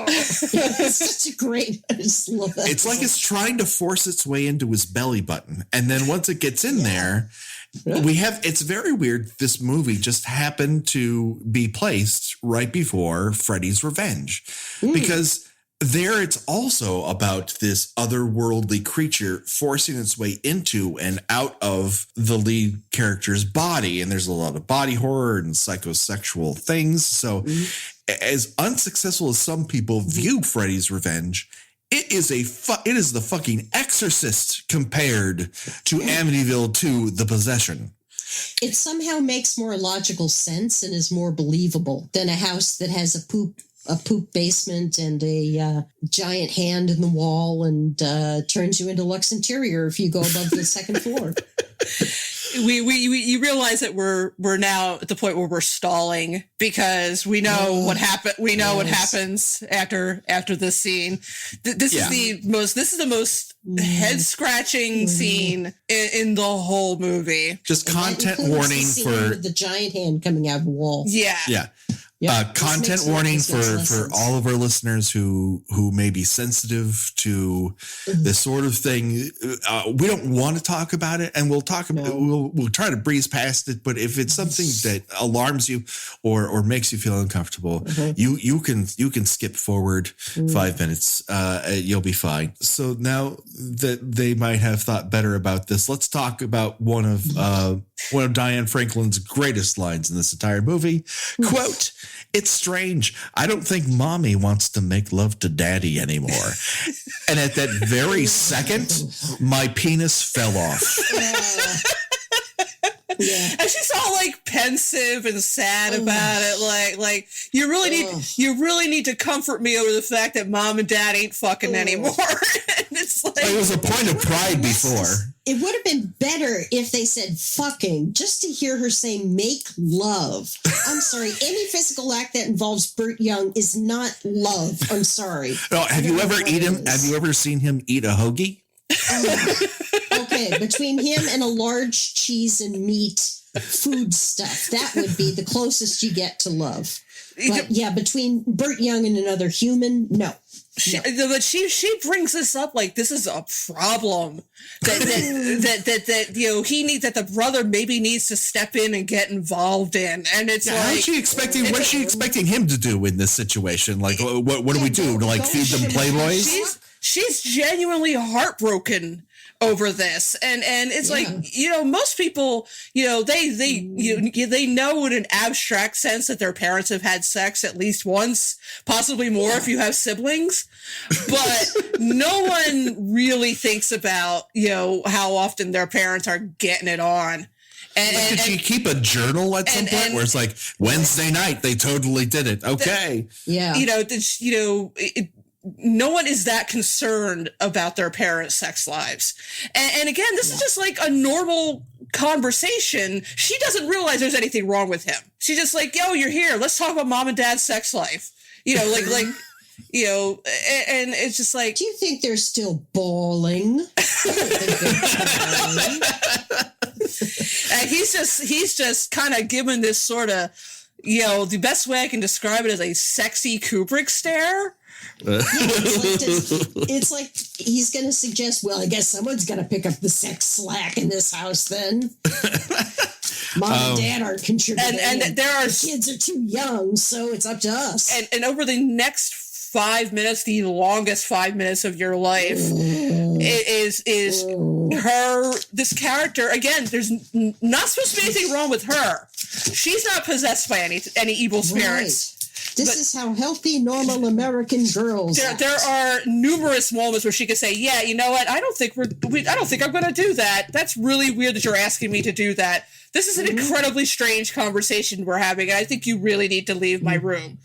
It's such a great. I just love that. It's like it's trying to force its way into his belly button, and then once it gets in there, it's very weird. This movie just happened to be placed right before Freddy's Revenge, because there it's also about this otherworldly creature forcing its way into and out of the lead character's body. And there's a lot of body horror and psychosexual things. So as unsuccessful as some people view Freddy's Revenge, it is the fucking Exorcist compared to Amityville II, The Possession. It somehow makes more logical sense and is more believable than a house that has a poop basement and a giant hand in the wall and turns you into Lux Interior if you go above the second floor. You realize that we're now at the point where we're stalling because we know what happened. We know what happens after this scene. This is the most head scratching scene in the whole movie. Just content warning for the giant hand coming out of the wall. Yeah. Content warning for all of our listeners who may be sensitive to this sort of thing. We don't want to talk about it, and we'll talk about we'll try to breeze past it. But if it's something that alarms you or makes you feel uncomfortable, you can skip forward 5 minutes. You'll be fine. So now that they might have thought better about this, let's talk about one of Diane Franklin's greatest lines in this entire movie. Quote, "It's strange. I don't think mommy wants to make love to daddy anymore." And at that very second, my penis fell off. Yeah. And she's all like pensive and sad about it. Like you really need to comfort me over the fact that mom and dad ain't fucking anymore. And it's like, it was a point of pride before. It would have been better if they said fucking, just to hear her say make love. I'm sorry. Any physical act that involves Burt Young is not love. I'm sorry. No, have you ever seen him eat a hoagie? Okay, between him and a large cheese and meat food stuff, that would be the closest you get to love. But yeah, between Burt Young and another human, no. But she brings this up like this is a problem that the brother maybe needs to step in and get involved in, and it's like what's she expecting him to do in this situation? Like what do we do to like feed them Playboys? she's genuinely heartbroken over this. And it's like, most people, they know in an abstract sense that their parents have had sex at least once, possibly more if you have siblings. But no one really thinks about, how often their parents are getting it on. Did she keep a journal at some point where it's like Wednesday night they totally did it? Okay, no one is that concerned about their parents' sex lives, and again, this is just like a normal conversation. She doesn't realize there's anything wrong with him. She's just like, "Yo, you're here. Let's talk about mom and dad's sex life." And it's just like, do you think they're still bawling? And he's just kind of given this sort of, the best way I can describe it is a sexy Kubrick stare. It's like he's going to suggest, well, I guess someone's got to pick up the sex slack in this house then. Mom and dad aren't contributing. And the kids are too young, so it's up to us. And over the next 5 minutes, the longest 5 minutes of your life, is this character. Again, there's not supposed to be anything wrong with her. She's not possessed by any evil spirits. Right. This is how healthy, normal American girls act. There are numerous moments where she could say, "Yeah, you know what? I don't think I'm going to do that. That's really weird that you're asking me to do that. This is an incredibly strange conversation we're having, and I think you really need to leave my room."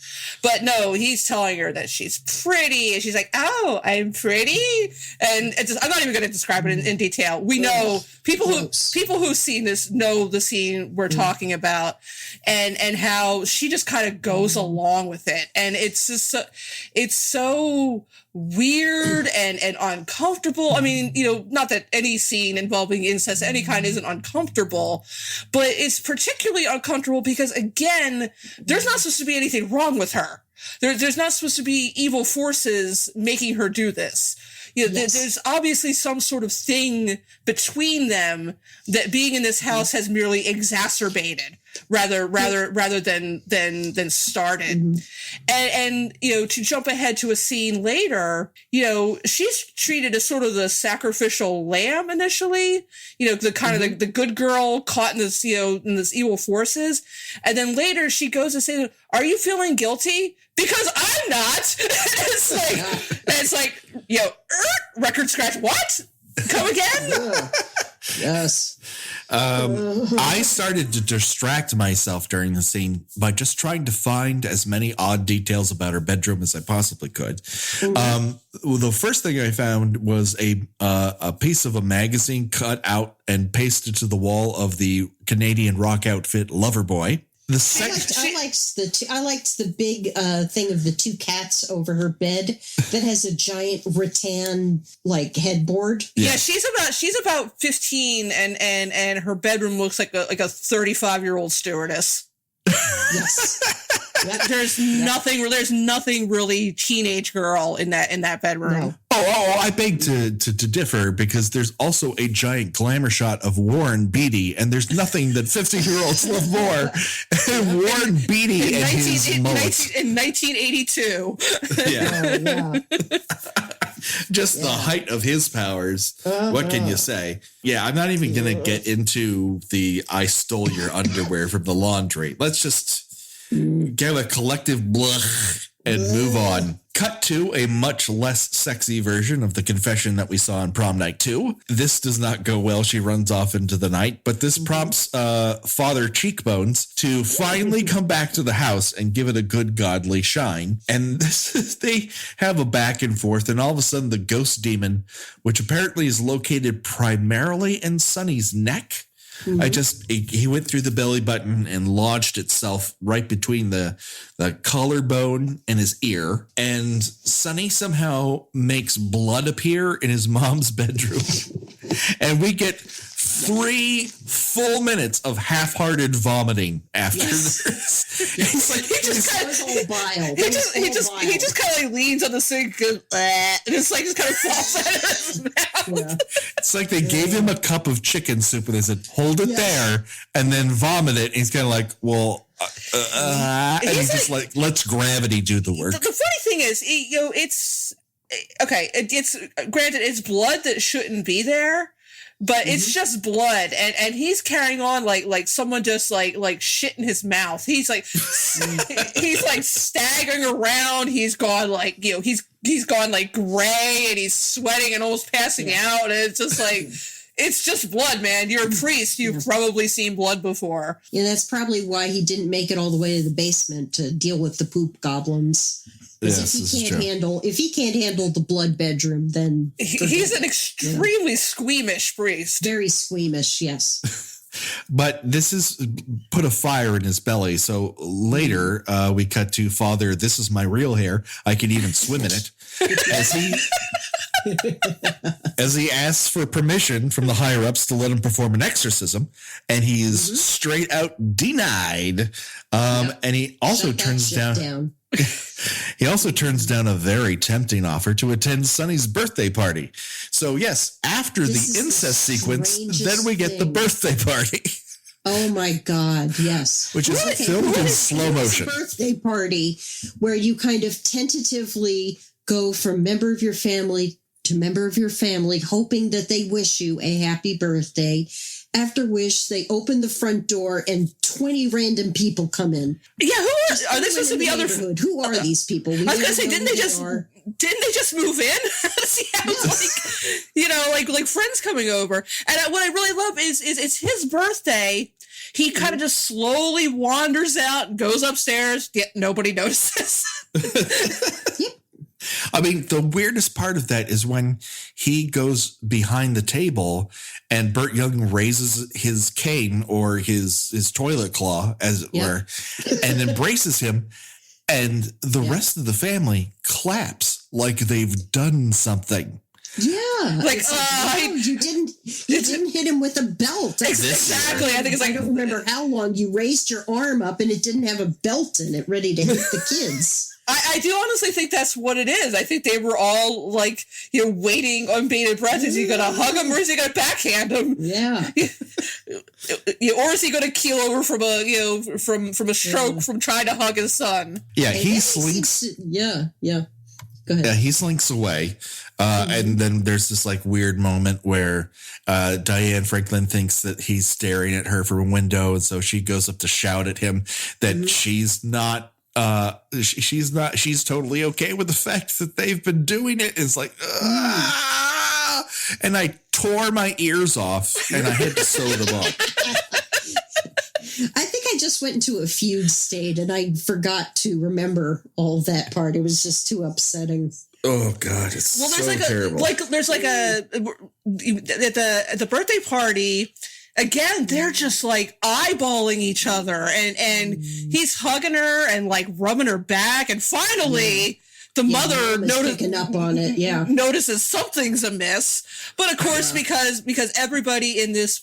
But no, he's telling her that she's pretty, and she's like, "Oh, I'm pretty," and I'm not even going to describe it in detail. We know people who've seen this know the scene we're talking about, and how she just kind of goes along with it, and it's just so weird and uncomfortable. I mean, not that any scene involving incest of any kind isn't uncomfortable, but it's particularly uncomfortable because, again, there's not supposed to be anything wrong with her. There's not supposed to be evil forces making her do this. There's obviously some sort of thing between them that being in this house has merely exacerbated rather than started. And to jump ahead to a scene later, she's treated as sort of the sacrificial lamb initially, the kind of the good girl caught in this, in this evil forces. And then later she goes to say, "Are you feeling guilty?" Because I'm not. it's like, record scratch. What? Come again? Yes. I started to distract myself during the scene by just trying to find as many odd details about her bedroom as I possibly could. The first thing I found was a piece of a magazine cut out and pasted to the wall of the Canadian rock outfit Loverboy. I liked the big thing of the two cats over her bed that has a giant rattan headboard. Yeah, she's about 15 and her bedroom looks like a 35-year-old stewardess. Yes. Yep. There's nothing really teenage girl in that bedroom. No. I beg to differ, because there's also a giant glamour shot of Warren Beatty, and there's nothing that 50-year-olds love more than Warren Beatty and his mullet. In 1982. Yeah. Just the height of his powers. What can you say? Yeah, I'm not even going to get into the "I stole your underwear from the laundry." Let's just get a collective blah and move on. Cut to a much less sexy version of the confession that we saw in Prom Night 2. This does not go well. She runs off into the night, but this prompts Father Cheekbones to finally come back to the house and give it a good godly shine. And they have a back and forth, and all of a sudden the ghost demon, which apparently is located primarily in Sonny's neck, he went through the belly button and lodged itself right between the collarbone and his ear. And Sonny somehow makes blood appear in his mom's bedroom. And we get 3 full minutes of half-hearted vomiting after this. It's like he just kind of leans on the sink and it's like just kind of falls out of his mouth. Yeah. It's like they gave him a cup of chicken soup and they said, "Hold it there," and then vomit it. And he's kind of like, well, and he's just like, let's gravity do the work. The funny thing is, it's okay, it's granted it's blood that shouldn't be there, but it's just blood, and he's carrying on like someone just like shit in his mouth. He's like he's like staggering around. He's gone like he's gone like gray, and he's sweating and almost passing out. And it's just like it's just blood, man. You're a priest. You've probably seen blood before. Yeah, that's probably why he didn't make it all the way to the basement to deal with the poop goblins. Yes, if he can't handle the blood bedroom, then he's an extremely squeamish priest. Very squeamish, yes. But this is put a fire in his belly. So later we cut to Father, this is my real hair. I can even swim in it. As he asks for permission from the higher ups to let him perform an exorcism, and he is straight out denied. And he also turns down. He also turns down a very tempting offer to attend Sonny's birthday party. So yes, after the incest sequence, then we get the birthday party. Oh my God, yes. Which is filmed in slow motion. Birthday party where you kind of tentatively go from member of your family to member of your family, hoping that they wish you a happy birthday. After which, they open the front door and 20 random people come in. Yeah, who are they supposed to be? Other who are these people? I was gonna say, didn't they just move in? Like friends coming over. And what I really love is it's his birthday. He kind of just slowly wanders out, goes upstairs. Yet nobody notices. Yep. I mean, the weirdest part of that is when he goes behind the table and Burt Young raises his cane or his toilet claw, as it were, and embraces him. And the rest of the family claps like they've done something. Yeah. Like, you didn't hit him with a belt. Exactly. I think it's like, I don't remember how long you raised your arm up and it didn't have a belt in it ready to hit the kids. I do honestly think that's what it is. I think they were all like, waiting on bated breath. Is he going to hug him or is he going to backhand him? Yeah. Or is he going to keel over from a, from a stroke from trying to hug his son? Yeah, he slinks. Yeah. Go ahead. Yeah, he slinks away. And then there's this like weird moment where Diane Franklin thinks that he's staring at her from a window. And so she goes up to shout at him that she's totally okay with the fact that they've been doing it. It's like, and I tore my ears off and I had to sew them up. I think I just went into a fugue state and I forgot to remember all that part. It was just too upsetting. Oh God, it's so terrible. There's like at the birthday party. Again, they're just like eyeballing each other and he's hugging her and like rubbing her back. And finally the mother picking up on it. Yeah. Notices something's amiss. But of course, because everybody in this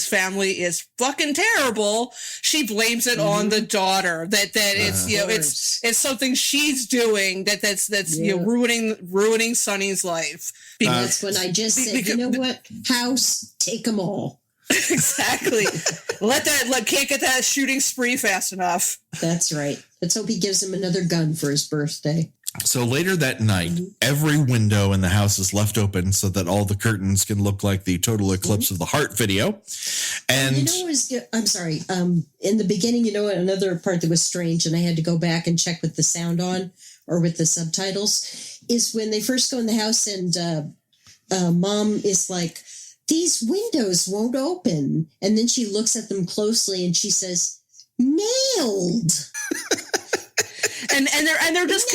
family is fucking terrible, she blames it on the daughter that it's something she's doing that's ruining Sonny's life. That's when I just said, you know what? House, take them all. Exactly. Can't get that shooting spree fast enough. That's right. Let's hope he gives him another gun for his birthday. So later that night, every window in the house is left open so that all the curtains can look like the total eclipse of the heart video. And I'm sorry. In the beginning, another part that was strange, and I had to go back and check with the sound on or with the subtitles, is when they first go in the house and Mom is like, these windows won't open. And then she looks at them closely and she says, nailed. and they're just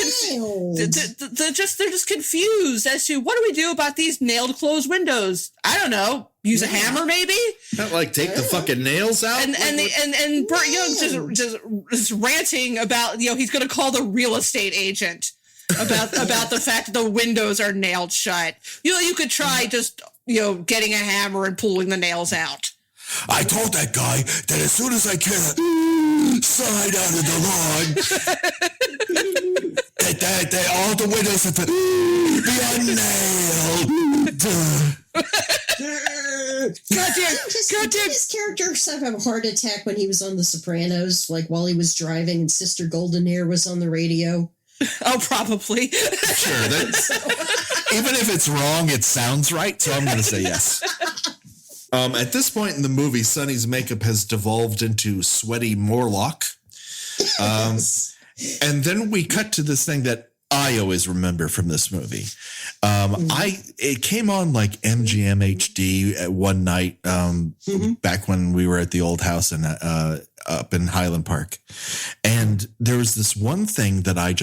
they're just confused as to what do we do about these nailed closed windows? I don't know. Use a hammer, maybe? Not like take the fucking nails out. And Burt Young just ranting about he's going to call the real estate agent about the fact that the windows are nailed shut. You could try just getting a hammer and pulling the nails out. I told that guy that as soon as I can slide out of the lawn, that all the windows have be unnailed. Goddamn. His character sort of have a heart attack when he was on The Sopranos, like while he was driving and Sister Golden Hair was on the radio. Oh, probably. Sure. Even if it's wrong, it sounds right. So I'm going to say yes. At this point in the movie, Sonny's makeup has devolved into sweaty Morlock. And then we cut to this thing that I always remember from this movie. It came on like MGM HD at one night back when we were at the old house in up in Highland Park. And there was this one thing that I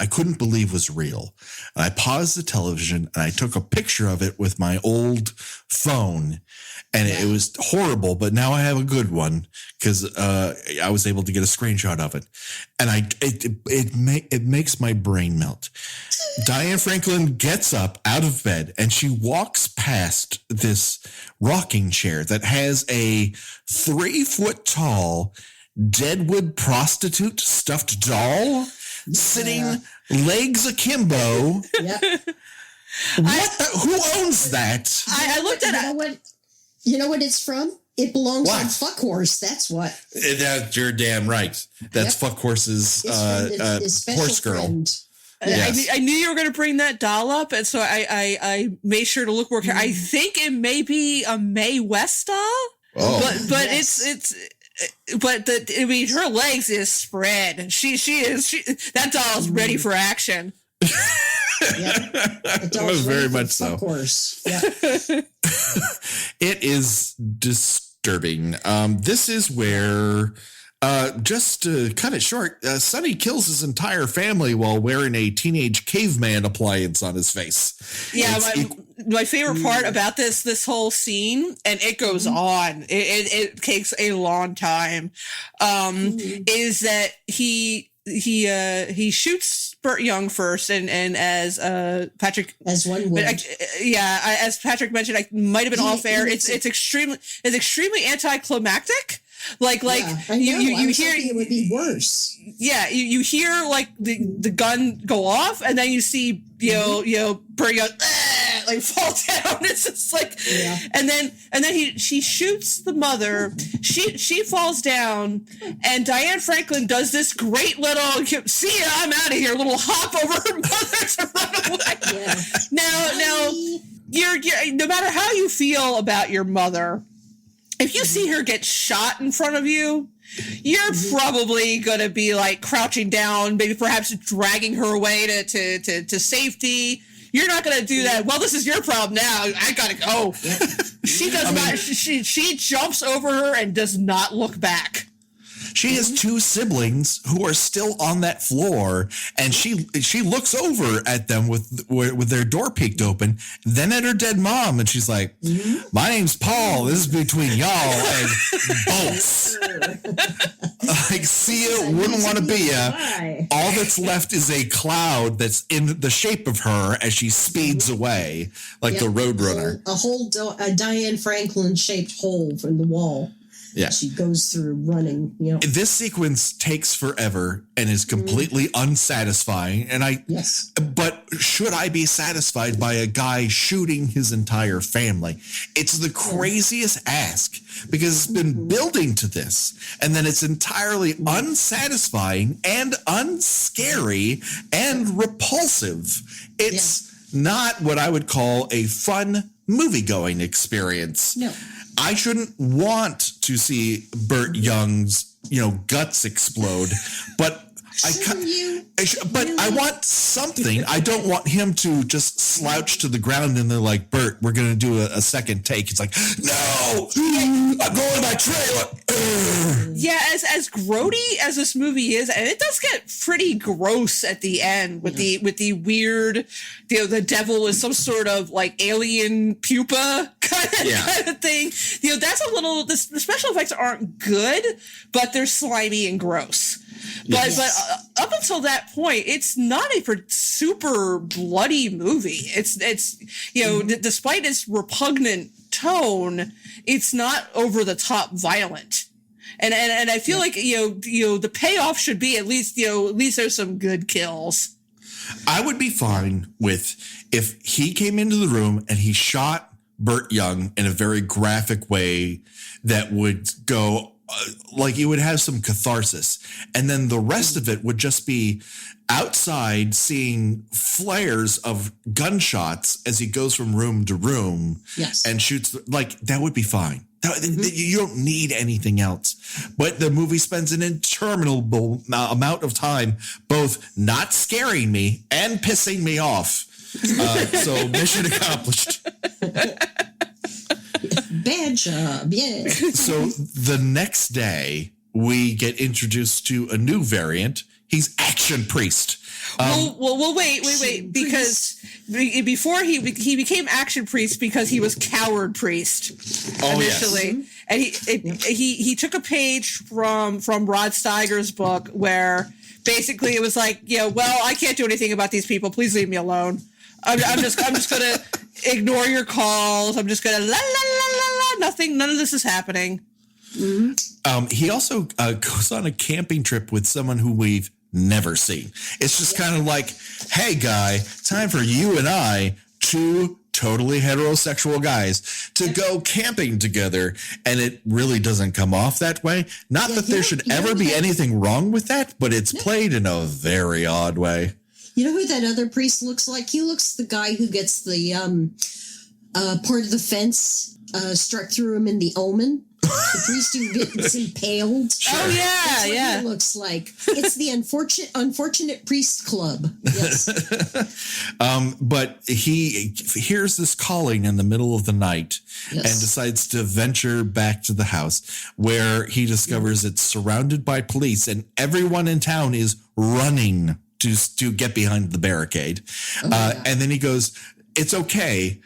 couldn't believe was real. And I paused the television and I took a picture of it with my old phone. And it was horrible, but now I have a good one because I was able to get a screenshot of it, and it makes my brain melt. Diane Franklin gets up out of bed and she walks past this rocking chair that has a 3-foot tall deadwood prostitute stuffed doll sitting legs akimbo. Who owns that? I looked at it. You know what it's from? It belongs on Fuck Horse. That's what. You're damn right. That's Fuck Horse's horse girl. Yes. I knew you were going to bring that doll up, and so I made sure to look more. I think it may be a Mae West doll, but her legs is spread. That doll is ready for action. Very much so. Of course. Yeah. It is disturbing. This is where, just to cut it short, Sonny kills his entire family while wearing a teenage caveman appliance on his face. Yeah, my favorite part about this whole scene, and it goes on, it takes a long time, is that he shoots Burt Young first, and as Patrick, as one would, as Patrick mentioned, I might have been off air. It's extremely anticlimactic. You hear it would be worse. Yeah, you hear like the gun go off, and then you see Burt Young fall down. It's just like, and then she shoots the mother. She falls down, and Diane Franklin does this great little "see ya, I'm out of here" little hop over her mother to run away. Yeah. Now you're no matter how you feel about your mother, if you see her get shot in front of you, you're probably going to be like crouching down, maybe perhaps dragging her away to safety. You're not going to do that. Well, this is your problem now. I got to go. She does not. She jumps over her and does not look back. She has two siblings who are still on that floor, and she looks over at them with their door peeked open, then at her dead mom, and she's like, "My name's Paul. This is between y'all," and bolts. Like, see ya, wouldn't want to be ya. All that's left is a cloud that's in the shape of her as she speeds away, like the Roadrunner. A Diane Franklin shaped hole in the wall. Yeah. She goes through running. This sequence takes forever and is completely unsatisfying. But should I be satisfied by a guy shooting his entire family? It's the craziest ask because it's been building to this. And then it's entirely unsatisfying and unscary and repulsive. It's not what I would call a fun movie-going experience. No. I shouldn't want to see Burt Young's, guts explode, but I want something. I don't want him to just slouch to the ground and they're like, "Burt, we're going to do a second take." It's like, "No, I'm going to my trailer." Yeah, as grody as this movie is, and it does get pretty gross at the end with the weird, the devil is some sort of like alien pupa kind of thing. That's a little. The special effects aren't good, but they're slimy and gross. But up until that point, it's not a super bloody movie. It's despite its repugnant tone, it's not over the top violent. And I feel like the payoff should be at least there's some good kills. I would be fine with if he came into the room and he shot Burt Young in a very graphic way that would go like you would have some catharsis, and then the rest of it would just be outside seeing flares of gunshots as he goes from room to room and shoots. Like, that would be fine. You don't need anything else. But the movie spends an interminable amount of time both not scaring me and pissing me off. So mission accomplished. Bad job, yeah. So the next day, we get introduced to a new variant. He's Action Priest. Well, wait, because before he became Action Priest because he was Coward Priest initially, and he took a page from Rod Steiger's book where basically it was like, I can't do anything about these people. Please leave me alone. I'm just gonna ignore your calls. I'm just gonna la la la la la. Nothing. None of this is happening. Mm-hmm. He also goes on a camping trip with someone who we've never seen. It's just kind of like, hey, guy, time for you and I, two totally heterosexual guys, to go camping together. And it really doesn't come off that way. Not that there should ever be anything wrong with that, but it's played in a very odd way. You know who that other priest looks like? He looks the guy who gets the part of the fence struck through him in The Omen. The priest who gets impaled. Sure. Oh, yeah, That's what yeah. he looks like. It's the unfortunate priest club. Yes. But he hears this calling in the middle of the night and decides to venture back to the house, where he discovers it's surrounded by police and everyone in town is running to get behind the barricade. And then he goes, it's okay.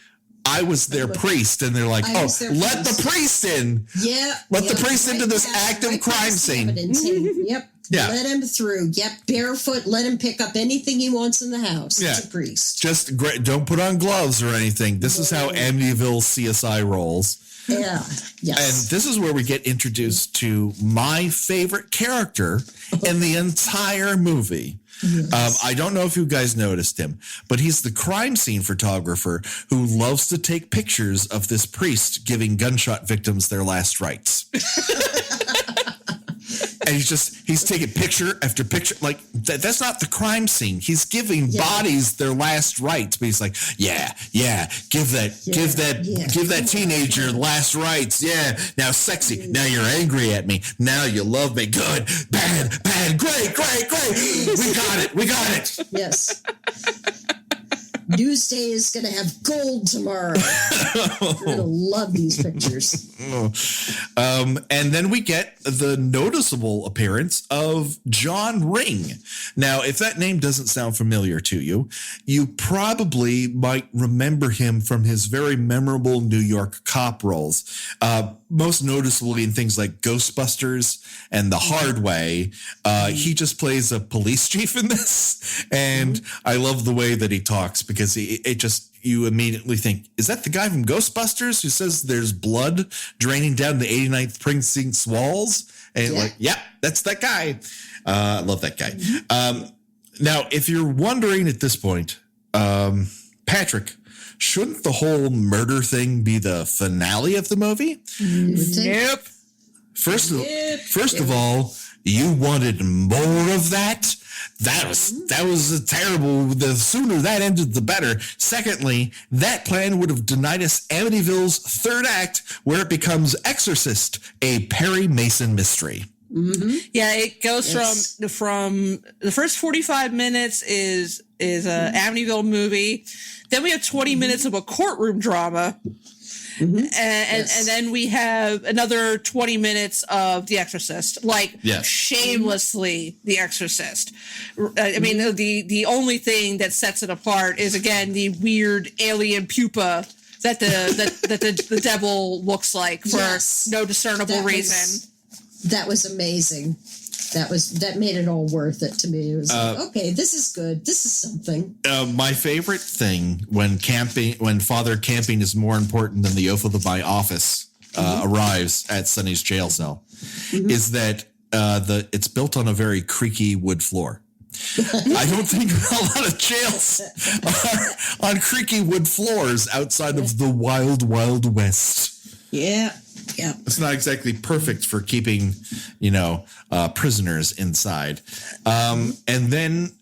I was their priest. And they're like, let the priest in. Yeah. Let the priest into this active crime scene. Yep. Yeah. Let him through. Yep. Barefoot. Let him pick up anything he wants in the house. Yeah. It's a priest. Just great. Don't put on gloves or anything. This is how Amityville CSI rolls. Yeah. Yes. And this is where we get introduced to my favorite character in the entire movie. Yes. I don't know if you guys noticed him, but he's the crime scene photographer who loves to take pictures of this priest giving gunshot victims their last rites. And he's taking picture after picture. Like, that's not the crime scene. He's giving bodies their last rites, but he's like, give that teenager last rites. Yeah. Now sexy. Now you're angry at me. Now you love me. Good, bad, great. We got it. Yes. Newsday is going to have gold tomorrow. You're going to love these pictures. And then we get the noticeable appearance of John Ring. Now, if that name doesn't sound familiar to you, you probably might remember him from his very memorable New York cop roles. Most noticeably in things like Ghostbusters and The Hard Way. He just plays a police chief in this. And I love the way that he talks, because you immediately think, is that the guy from Ghostbusters who says there's blood draining down the 89th precinct's walls? And that's that guy. I love that guy. Now, if you're wondering at this point, Patrick, shouldn't the whole murder thing be the finale of the movie? Nope. First of all, you wanted more of that. That was terrible. The sooner that ended, the better. Secondly, that plan would have denied us Amityville's third act, where it becomes Exorcist, a Perry Mason mystery. Mm-hmm. Yeah, it goes from the first 45 minutes is a Amityville movie. Then we have 20 minutes of a courtroom drama. Mm-hmm. And then we have another 20 minutes of The Exorcist, shamelessly The Exorcist. I mean, the only thing that sets it apart is, again, the weird alien pupa that the devil looks like for no discernible reason. That was amazing. That made it all worth it to me. It was like, okay, this is good. This is something. My favorite thing when Father Camping is more important than the oath of my office arrives at Sonny's jail cell is that it's built on a very creaky wood floor. I don't think a lot of jails are on creaky wood floors outside of the wild, wild west. Yeah. Yeah. It's not exactly perfect for keeping, prisoners inside. And then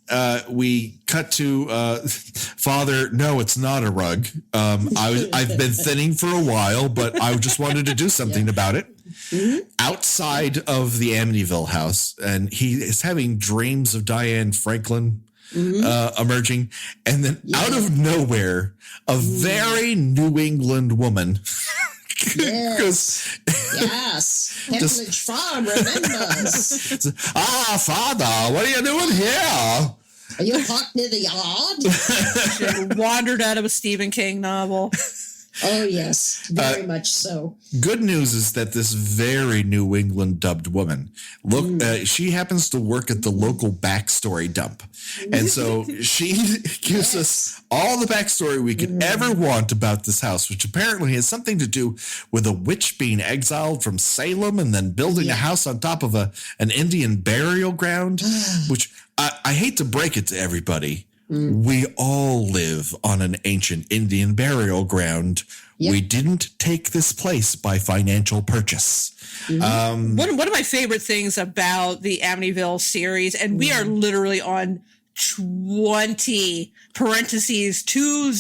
we cut to Father. No, it's not a rug. I've been thinning for a while, but I just wanted to do something about it. Mm-hmm. Outside of the Amityville house, and he is having dreams of Diane Franklin emerging, and then out of nowhere, a very New England woman. Yes. Hemledge Farm remembers. Father, what are you doing here? Are you parked near the yard? She wandered out of a Stephen King novel. Oh, yes, very much so. Good news is that this very New England dubbed woman, she happens to work at the local backstory dump. And so she gives us all the backstory we could ever want about this house, which apparently has something to do with a witch being exiled from Salem and then building a house on top of an Indian burial ground, which I hate to break it to everybody. We all live on an ancient Indian burial ground. Yep. We didn't take this place by financial purchase. One of my favorite things about the Amityville series, and we are literally on 20 parentheses 20.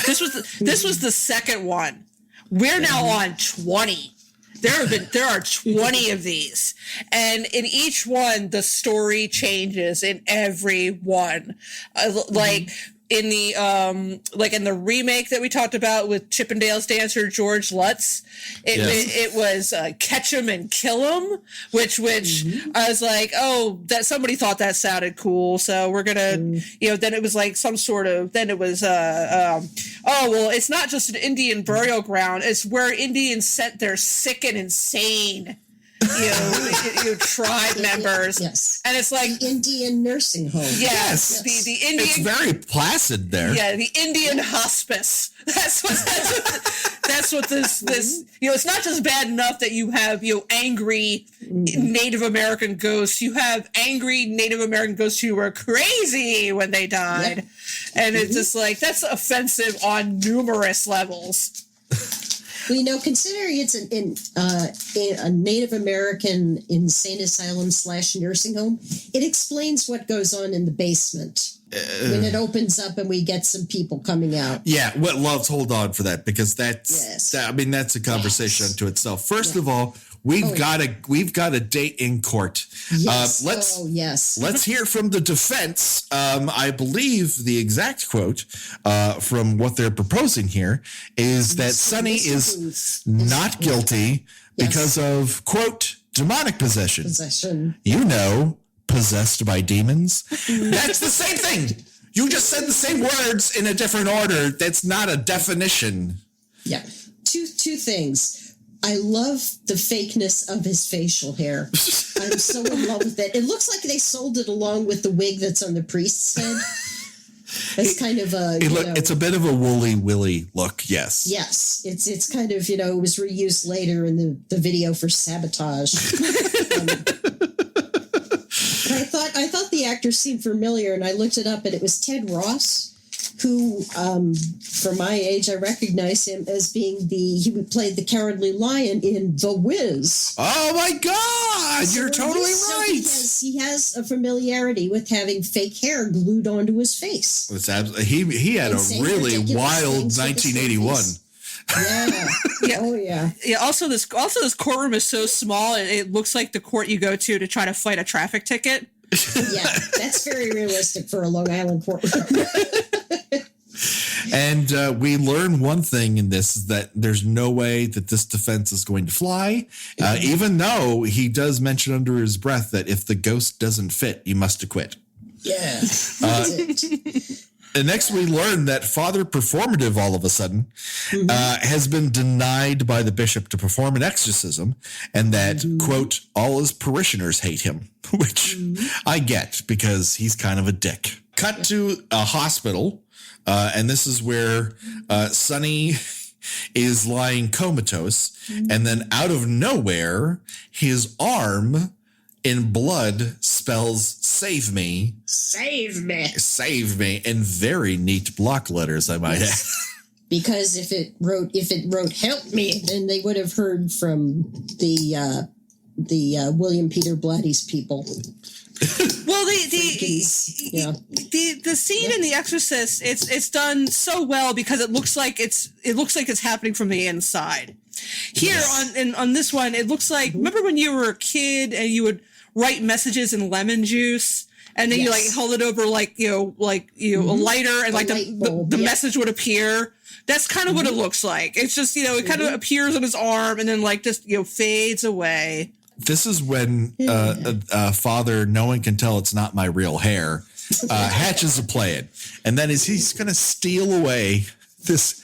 This was the second one. We're now on 20. There are 20 of these, and in each one the story changes in every one. Like in the remake that we talked about with Chippendales dancer George Lutz, it was catch 'em and kill 'em, which I was like, oh, that somebody thought that sounded cool, so we're gonna then it was like some sort of it's not just an Indian burial ground, it's where Indians sent their sick and insane tribe members. Yes. And it's like the Indian nursing home. Yes. The Indian. It's very placid there. Yeah, the Indian hospice. That's what this it's not just bad enough that you have angry Native American ghosts. You have angry Native American ghosts who were crazy when they died. Yep. And it's just like that's offensive on numerous levels. Well, considering it's a Native American insane asylum / nursing home, it explains what goes on in the basement when it opens up and we get some people coming out. Yeah, let's hold on for that because that's a conversation unto itself. First of all, we've got a date in court. Yes. Let's hear from the defense. I believe the exact quote from what they're proposing here is that Sonny is not guilty because of, quote, demonic possession. Possessed by demons. That's the same thing. You just said the same words in a different order. That's not a definition. Yeah. Two things. I love the fakeness of his facial hair. I'm so in love with it. It looks like they sold it along with the wig that's on the priest's head. That's kind of a... it's a bit of a woolly willy look, yes. Yes. It's kind of, it was reused later in the video for Sabotage. I thought the actor seemed familiar, and I looked it up, and it was Ted Ross, who, for my age, I recognize him as being he played the Cowardly Lion in The Wiz. Oh my God, you're totally right. He has a familiarity with having fake hair glued onto his face. He had a really wild 1981. Yeah. Oh yeah. Yeah. Also, this courtroom is so small, it looks like the court you go to try to fight a traffic ticket. Yeah, that's very realistic for a Long Island courtroom. And we learn one thing in this is that there's no way that this defense is going to fly, even though he does mention under his breath that if the ghost doesn't fit, you must acquit. Yeah. And next we learn that Father Performative all of a sudden has been denied by the bishop to perform an exorcism, and that, quote, all his parishioners hate him, which I get because he's kind of a dick. Cut to a hospital, and this is where Sonny is lying comatose, and then out of nowhere, his arm in blood spells "Save me." Save me. Save me in very neat block letters, I might add. Because if it wrote "Help me," then they would have heard from the William Peter Blatty's people. Well, Yeah. the scene in The Exorcist, it's done so well because it looks like it's happening from the inside. Here on this one, it looks like, remember when you were a kid and you would write messages in lemon juice and then you like hold it over a lighter and like the message would appear. That's kind of what it looks like. It's just, it kind of appears on his arm and then like just, fades away. This is when Father, no one can tell it's not my real hair, hatches a plan. And then he's going to steal away this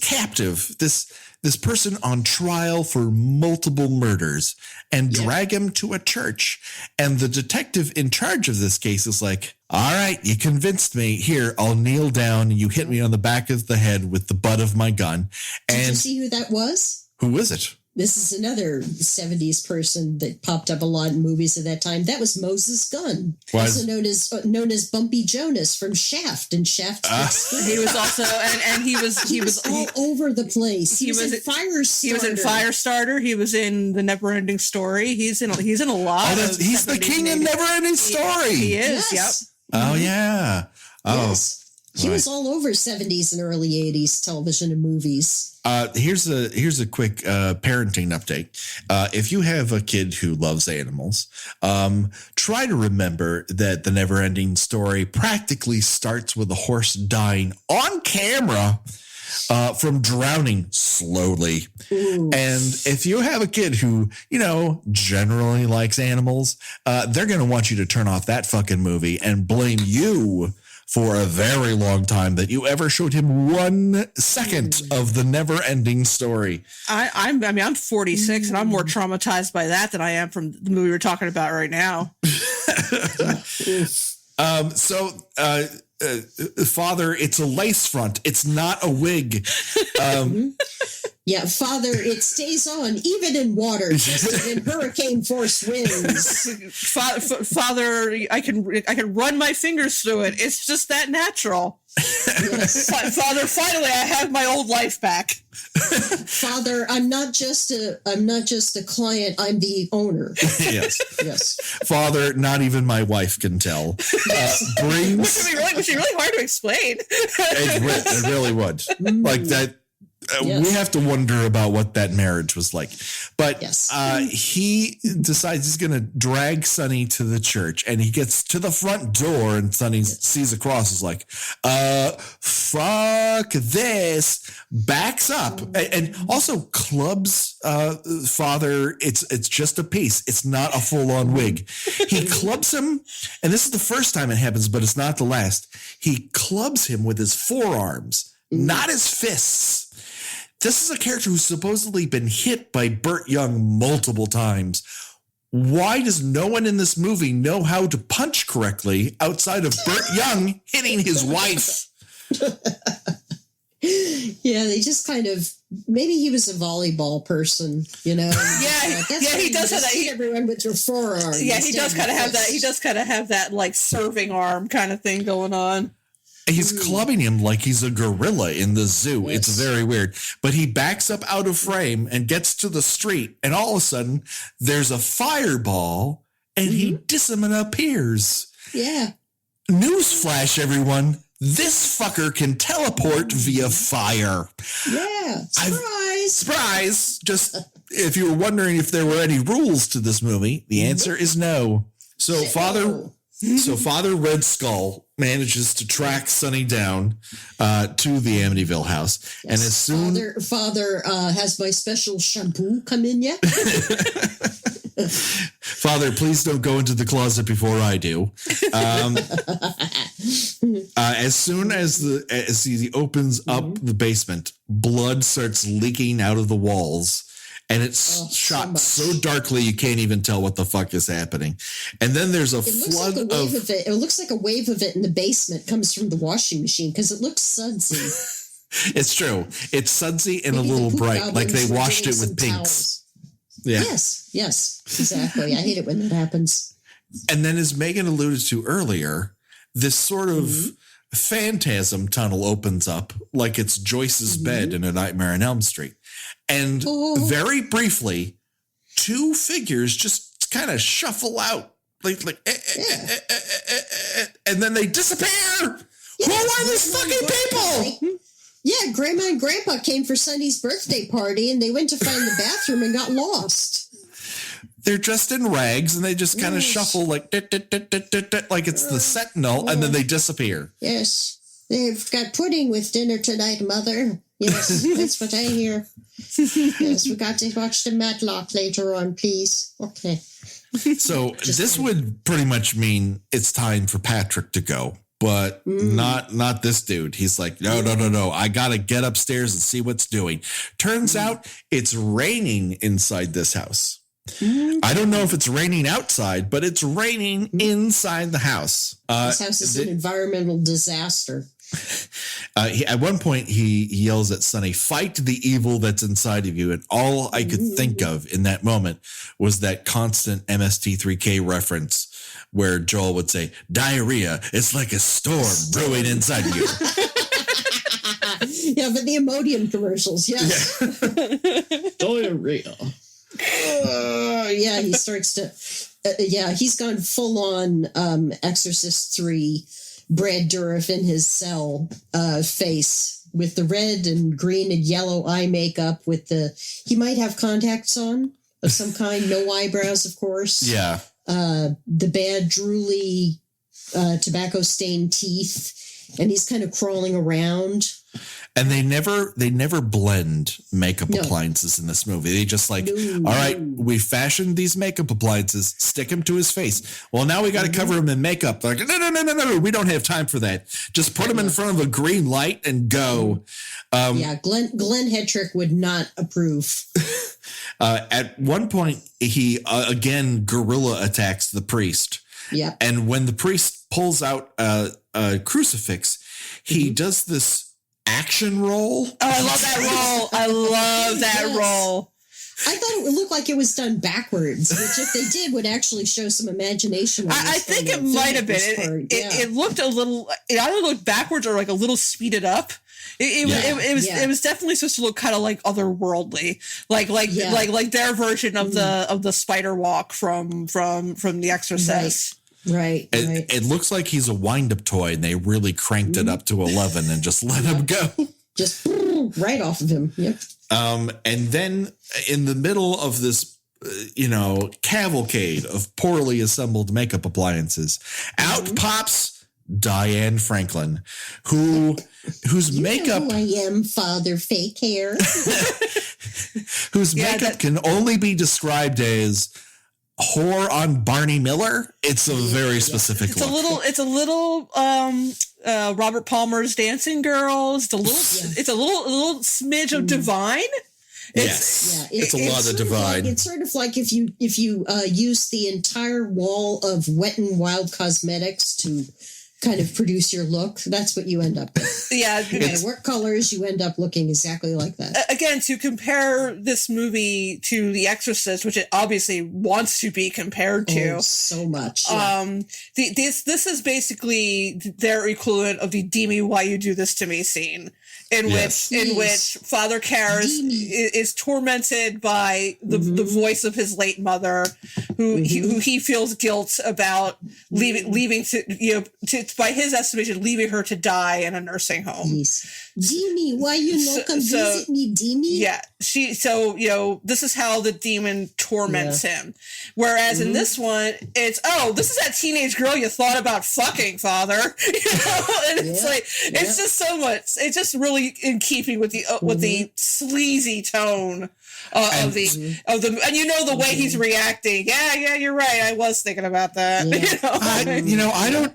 captive, this person on trial for multiple murders and drag him to a church. And the detective in charge of this case is like, all right, you convinced me. Here, I'll kneel down and you hit me on the back of the head with the butt of my gun. And did you see who that was? Who is it? This is another 70s person that popped up a lot in movies at that time. That was Moses Gunn, also known as Bumpy Jonas from Shaft and Shaft. He was also, and he was all over the place. He was in Firestarter. He was in Firestarter. He was in The Neverending Story. He's in a lot. He's the king in Neverending Story. He is. Yes. Yep. Oh yeah. Oh. Yes. He was all over 70s and early 80s television and movies. Here's a quick parenting update. If you have a kid who loves animals, try to remember that The Neverending Story practically starts with a horse dying on camera from drowning slowly. Ooh. And if you have a kid who, generally likes animals, they're going to want you to turn off that fucking movie and blame you for a very long time that you ever showed him 1 second of The Never-Ending Story. I'm 46 and I'm more traumatized by that than I am from the movie we're talking about right now. Father, it's a lace front. It's not a wig. Yeah, Father, it stays on even in water, just in hurricane force winds. Father, I can run my fingers through it. It's just that natural. Yes. Father, finally, I have my old life back. Father, I'm not just a client. I'm the owner. Yes. Father, not even my wife can tell. Brings. Which would be really hard to explain. It really would. Like that. We have to wonder about what that marriage was like. But he decides he's going to drag Sonny to the church, and he gets to the front door, and Sonny sees a cross, is like, fuck this, backs up, and also clubs Father. It's just a piece. It's not a full-on wig. He clubs him, and this is the first time it happens, but it's not the last. He clubs him with his forearms, not his fists. This is a character who's supposedly been hit by Burt Young multiple times. Why does no one in this movie know how to punch correctly outside of Burt Young hitting his wife? Yeah, they just kind of, maybe he was a volleyball person, he does have that. Hit everyone with your forearm. Yeah, he does kind of have that. He does kind of have that like serving arm kind of thing going on. He's clubbing him like he's a gorilla in the zoo. Yes. It's very weird. But he backs up out of frame and gets to the street. And all of a sudden, there's a fireball and he disappears. Yeah. Newsflash, everyone. This fucker can teleport via fire. Yeah. Surprise. Just if you were wondering if there were any rules to this movie, the answer is no. So Father Red Skull manages to track Sonny down to the Amityville house. Yes. And as soon Father has my special shampoo come in yet? Father, please don't go into the closet before I do. As soon as he opens up the basement, blood starts leaking out of the walls. And it's shot so darkly you can't even tell what the fuck is happening. And then there's a flood of it. It looks like a wave of it in the basement comes from the washing machine because it looks sudsy. It's true. It's sudsy and a little bright, like they washed it with pinks. Yeah. Yes, exactly. I hate it when that happens. And then, as Megan alluded to earlier, this sort of phantasm tunnel opens up like it's Joyce's bed in A Nightmare on Elm Street. And very briefly, two figures just kind of shuffle out and then they disappear. Yeah, Who are these fucking people? Yeah, Grandma and Grandpa came for Sonny's birthday party, and they went to find the bathroom and got lost. They're dressed in rags, and they just kind of shuffle like it's the Sentinel, and then they disappear. Yes, they've got pudding with dinner tonight, Mother. Yes, that's what I hear. Yes, we got to watch the Matlock later on, please. Okay. So this would pretty much mean it's time for Patrick to go. But not this dude. He's like, no. I got to get upstairs and see what's doing. Turns out it's raining inside this house. I don't know if it's raining outside, but it's raining inside the house. This house is an environmental disaster. At one point, he yells at Sonny, "Fight the evil that's inside of you." And all I could think of in that moment was that constant MST3K reference where Joel would say, "Diarrhea, it's like a storm brewing inside you." Yeah, but the Imodium commercials, yes. Yeah. Diarrhea. Yeah, he starts to, he's gone full on Exorcist 3, Brad Dourif in his cell face with the red and green and yellow eye makeup he might have contacts on of some kind, no eyebrows, of course. Yeah. The bad drooly tobacco stained teeth, and he's kind of crawling around. And they never blend makeup appliances in this movie. They just all right, we fashioned these makeup appliances, stick them to his face. Well, now we got to cover him in makeup. They're like, no, we don't have time for that. Just put him in front of a green light and go. Glenn Hetrick would not approve. At one point, he again guerrilla attacks the priest. Yeah. And when the priest pulls out a crucifix, he does this action roll. Oh, I love that roll. I love that roll. I thought it would look like it was done backwards, which if they did would actually show some imagination. I think it might have been. It looked a little, it either looked backwards or like a little speeded up. It was definitely supposed to look kind of like otherworldly, like their version of the spider walk from The Exorcist. Right. It looks like he's a wind-up toy, and they really cranked it up to 11 and just let him go. Just right off of him. Yep. And then in the middle of this, cavalcade of poorly assembled makeup appliances, out pops Diane Franklin, whose makeup. Know who I am, Father Fake Hair. Whose makeup can only be described as whore on Barney Miller. It's a very specific look. It's a little Robert Palmer's Dancing Girls. It's a little smidge of Divine. It's a lot of Divine. It's sort of like if you use the entire wall of Wet n Wild cosmetics to kind of produce your look, that's what you end up with. Yeah. No matter what colors, you end up looking exactly like that. Again, to compare this movie to The Exorcist, which it obviously wants to be compared to. Oh, so much. Yeah. This is basically their equivalent of the "D me, why you do this to me" scene. In which Father Karras is tormented by the voice of his late mother, who he feels guilt about leaving to by his estimation, leaving her to die in a nursing home. Yes. Demi, why you not come visit me, Demi? Yeah. This is how the demon torments him. Whereas in this one, it's, this is that teenage girl you thought about fucking, Father. And it's just so much. It's just really in keeping with the sleazy tone of the the way he's reacting. Yeah, you're right. I was thinking about that. Yeah.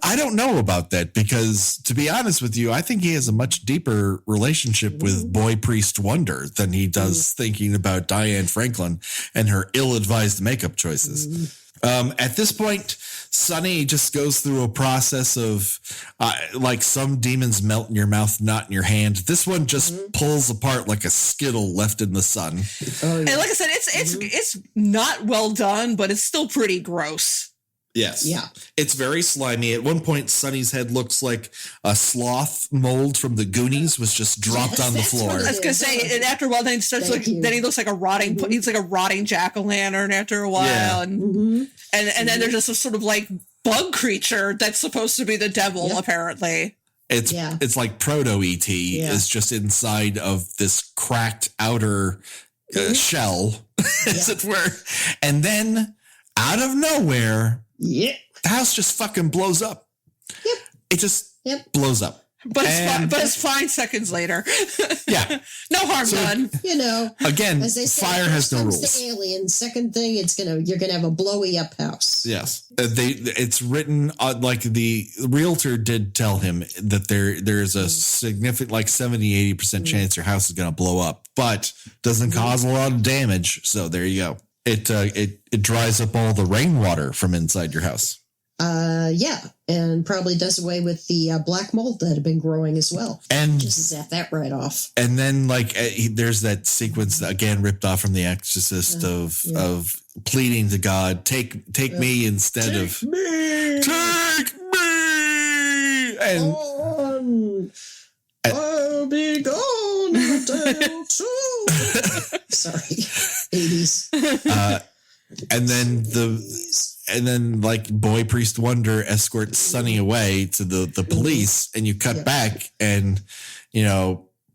I don't know about that, because to be honest with you, I think he has a much deeper relationship with Boy Priest Wonder than he does thinking about Diane Franklin and her ill-advised makeup choices. At this point, Sonny just goes through a process of like some demons melt in your mouth, not in your hand. This one just pulls apart like a Skittle left in the sun. And like I said, it's not well done, but it's still pretty gross. Yes. Yeah. It's very slimy. At one point, Sonny's head looks like a sloth mold from the Goonies was just dropped on the that's floor. what I was gonna say, and after a while, then he starts then he looks like a rotting. He's like a rotting jack-o'-lantern after a while, Yeah. and then there's just a sort of like bug creature that's supposed to be the devil, apparently. It's like proto ET is just inside of this cracked outer shell, as it were, and then out of nowhere, the house just fucking blows up. Yep. It just blows up. But it's fine seconds later. Yeah. No harm done. You know, again, as they say, fire has no comes rules. The alien. Second thing, you're gonna have a blowy up house. Yes, it's written like the realtor did tell him that there's a significant, like 70-80% chance your house is going to blow up, but doesn't cause a lot of damage. So there you go. It dries up all the rainwater from inside your house. And probably does away with the black mold that had been growing as well. And just zap that right off. And then there's that sequence that, again, ripped off from The Exorcist of pleading to God, take me instead of me. Take me. And I'll be gone in a day or two. Sorry, 80s. And then like Boy Priest Wonder escorts Sonny away to the police, and you cut back and,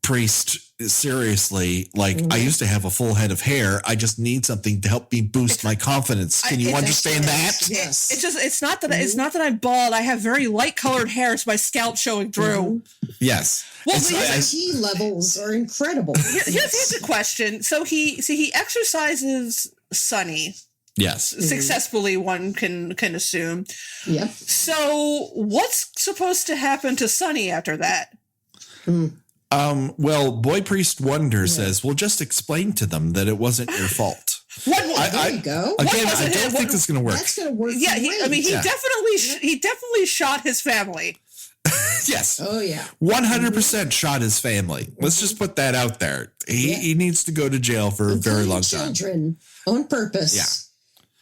Priest, seriously, I used to have a full head of hair. I just need something to help me boost my confidence. Can you understand that? Yes. It's not that I'm bald. I have very light colored hair, so my scalp showing through. Yes. Well, his T levels are incredible. Here's a question. So he exercises Sonny. Yes. Successfully, one can assume. Yep. So what's supposed to happen to Sonny after that? Well, Boy Priest Wonder says, well, just explain to them that it wasn't your fault. There you go. Again, I don't think this is going to work. That's going to work. Yeah, he definitely shot his family. Yes. Oh, yeah. 100% shot his family. Let's just put that out there. He needs to go to jail for a very long time. Children on purpose. Yeah.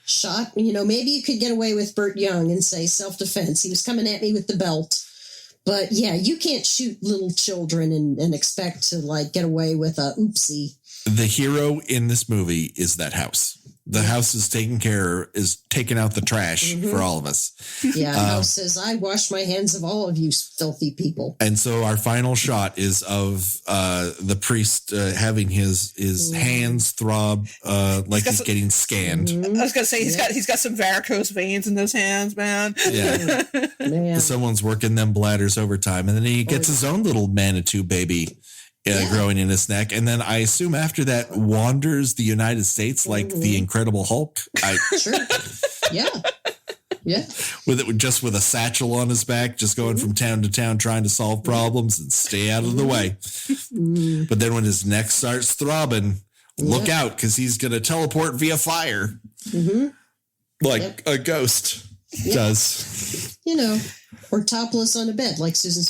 Shot, maybe you could get away with Burt Young and say self-defense. He was coming at me with the belt. But yeah, you can't shoot little children and expect to get away with a oopsie. The hero in this movie is that house. The house is taking out the trash for all of us. Yeah, the house says, I wash my hands of all of you filthy people. And so our final shot is of the priest having his hands throb like he's getting scanned. I was gonna say he's got some varicose veins in those hands, man. Yeah, man. Someone's working them bladders overtime, and then he gets his own little Manitou baby. Growing in his neck, and then I assume after that wanders the United States like the Incredible Hulk. Sure. Yeah. With a satchel on his back, just going from town to town trying to solve problems and stay out of the way. But then when his neck starts throbbing, look out, because he's going to teleport via fire, like a ghost does. Or topless on a bed, like Susan,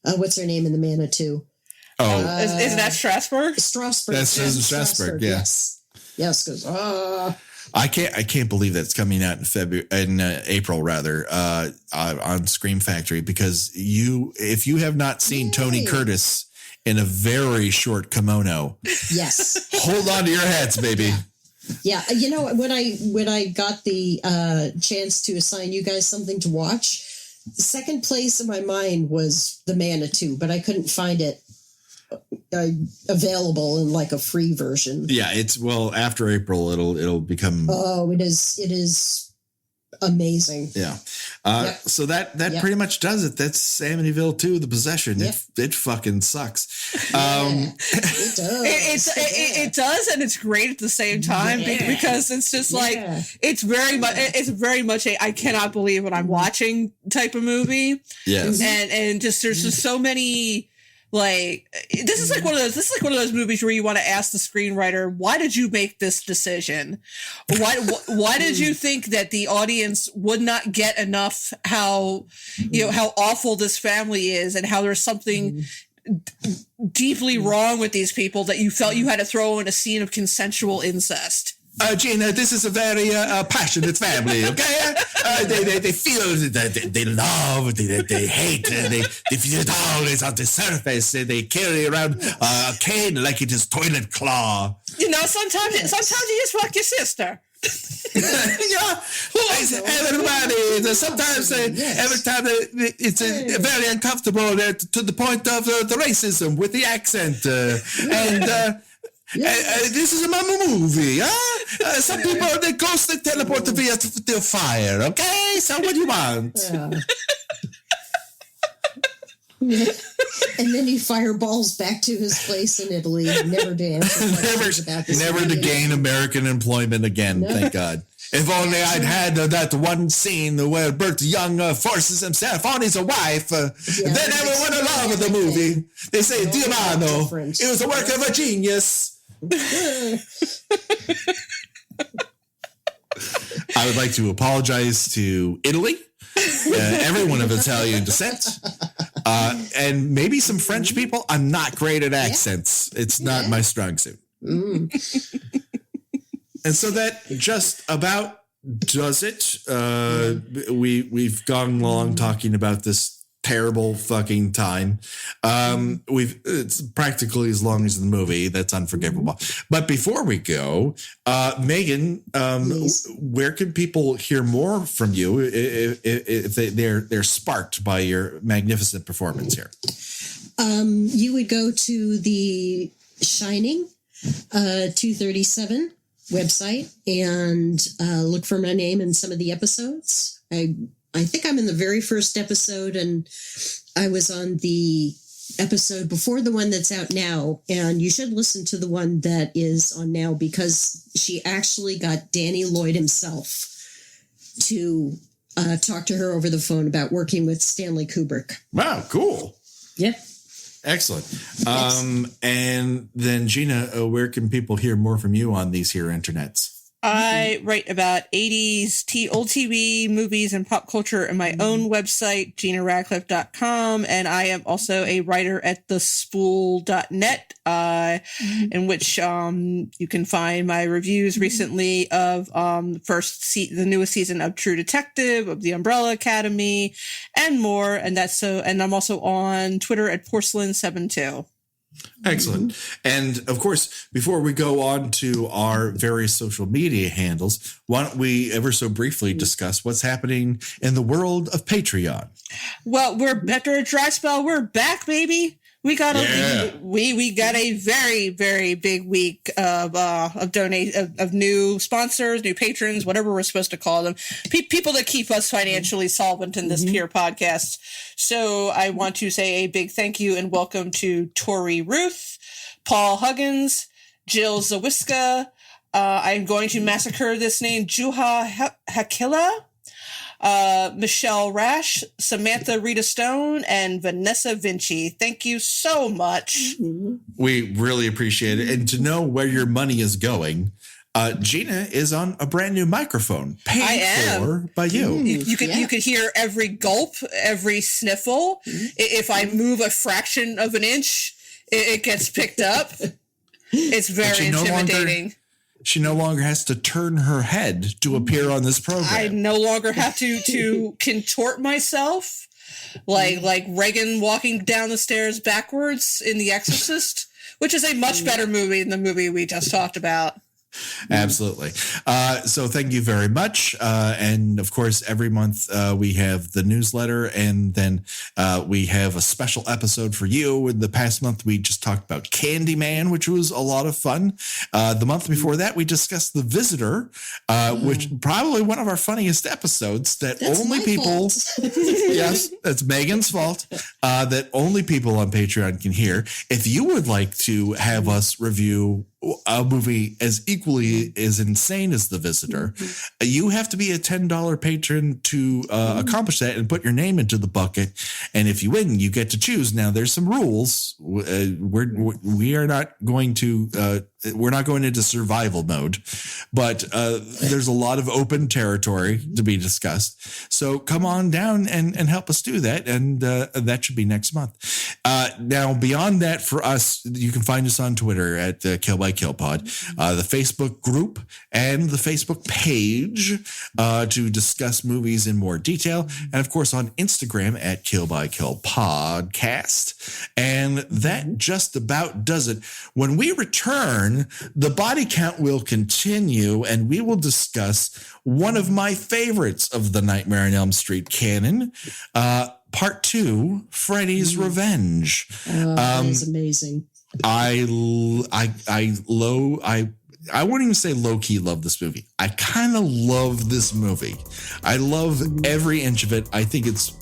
what's her name in the Manitou? Oh, isn't that Strasberg? Strasberg. That's Susan Strasberg. Yes. Because I can't believe that's coming out in April rather on Scream Factory, because if you have not seen Tony Curtis in a very short kimono, yes, hold on to your hats, baby. Yeah, when I got the chance to assign you guys something to watch, the second place in my mind was the Manitou, but I couldn't find it available in a free version. Yeah, after April it'll become. Oh, it is amazing. Yeah. So that pretty much does it. That's Amityville II, The Possession. Yep. It fucking sucks. It does. It does, and it's great at the same time because it's just it's very much a I cannot believe what I'm watching type of movie. Yes. And just there's just so many. This is one of those movies where you want to ask the screenwriter, why did you make this decision? Why did you think that the audience would not get enough how awful this family is and how there's something deeply wrong with these people that you felt you had to throw in a scene of consensual incest? Gena, this is a very passionate family, okay? They feel that they love, they hate, they feel it always on the surface. They carry around a cane like it is toilet claw. Sometimes you just fuck your sister. Yeah, everybody. Sometimes, every time it's very uncomfortable to the point of the racism with the accent. This is a movie. Some people, they ghost, they teleport via the fire. Okay, so what do you want? Yeah. And then he fireballs back to his place in Italy, never to answer questions about this. Never to gain American employment again, thank God. If only I'd had that one scene where Burt Young forces himself on his wife, then everyone would love the movie. They say, Dio mano, it was a work of a genius. I would like to apologize to Italy, everyone of Italian descent, and maybe some French people. I'm not great at accents. It's not my strong suit. And so that just about does it. We've gone long talking about this terrible fucking time. It's practically as long as the movie. That's unforgivable. But before we go, Megan, where can people hear more from you if they're sparked by your magnificent performance here? You would go to the Shining 237 website and look for my name in some of the episodes. I think I'm in the very first episode, and I was on the episode before the one that's out now, and you should listen to the one that is on now because she actually got Danny Lloyd himself to talk to her over the phone about working with Stanley Kubrick. Wow, cool. Yeah. Excellent. And then Gena, where can people hear more from you on these here internets? I write about 80s old TV, movies, and pop culture in my own website, GenaRadcliffe.com. And I am also a writer at thespool.net, in which you can find my reviews recently of the newest season of True Detective, of The Umbrella Academy, and more. And I'm also on Twitter at Porcelain72. Excellent. And of course, before we go on to our various social media handles, why don't we ever so briefly discuss what's happening in the world of Patreon? Well, after a dry spell, we're back, baby. We got we got a very, very big week of new sponsors, new patrons, whatever we're supposed to call them, people that keep us financially solvent in this pure podcast. So I want to say a big thank you and welcome to Tori Ruth, Paul Huggins, Jill Zawiska. I'm going to massacre this name, Juha Hakila. Michelle Rash, Samantha Rita Stone, and Vanessa Vinci. Thank you so much. We really appreciate it. And to know where your money is going, Gena is on a brand new microphone paid for by you. You could hear every gulp, every sniffle. If I move a fraction of an inch, it gets picked up. It's very intimidating. She no longer has to turn her head to appear on this program. I no longer have to contort myself like Reagan walking down the stairs backwards in The Exorcist, which is a much better movie than the movie we just talked about. Absolutely. So thank you very much. And of course, every month we have the newsletter, and then we have a special episode for you. In the past month, we just talked about Candyman, which was a lot of fun. The month before that, we discussed The Visitor, which probably one of our funniest episodes that That's only people, yes, that's Megan's fault, that only people on Patreon can hear. If you would like to have us review a movie as equally as insane as The Visitor, you have to be a $10 patron to accomplish that and put your name into the bucket. And if you win, you get to choose. Now, there's some rules. We are not going to we're not going into survival mode, but there's a lot of open territory to be discussed. So come on down and help us do that. And that should be next month. Now, beyond that, for us, you can find us on Twitter at Kill by Kill Pod, the Facebook group and the Facebook page to discuss movies in more detail. And of course, on Instagram at Kill by Kill Podcast. And that just about does it. When we return, the body count will continue and we will discuss one of my favorites of the Nightmare on Elm Street canon, Part 2, Freddy's Revenge. That is amazing. I wouldn't even say low-key love this movie. I kind of love this movie. I love every inch of it. I think it's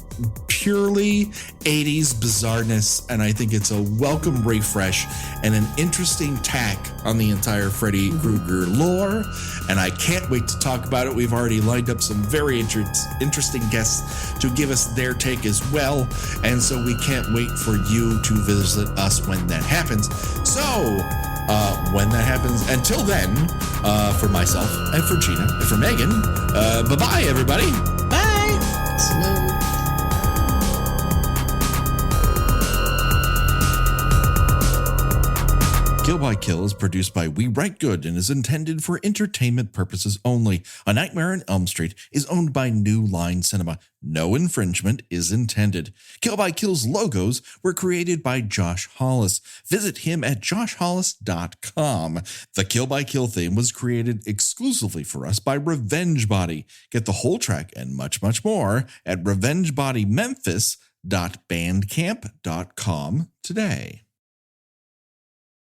purely 80s bizarreness, and I think it's a welcome refresh and an interesting tack on the entire Freddy Krueger lore, and I can't wait to talk about it. We've already lined up some very interesting guests to give us their take as well, and so we can't wait for you to visit us when that happens. So, when that happens, until then, for myself and for Gena and for Megan, bye-bye, everybody. Bye. Slow. Kill by Kill is produced by We Write Good and is intended for entertainment purposes only. A Nightmare on Elm Street is owned by New Line Cinema. No infringement is intended. Kill by Kill's logos were created by Josh Hollis. Visit him at joshhollis.com. The Kill by Kill theme was created exclusively for us by Revenge Body. Get the whole track and much, much more at revengebodymemphis.bandcamp.com today.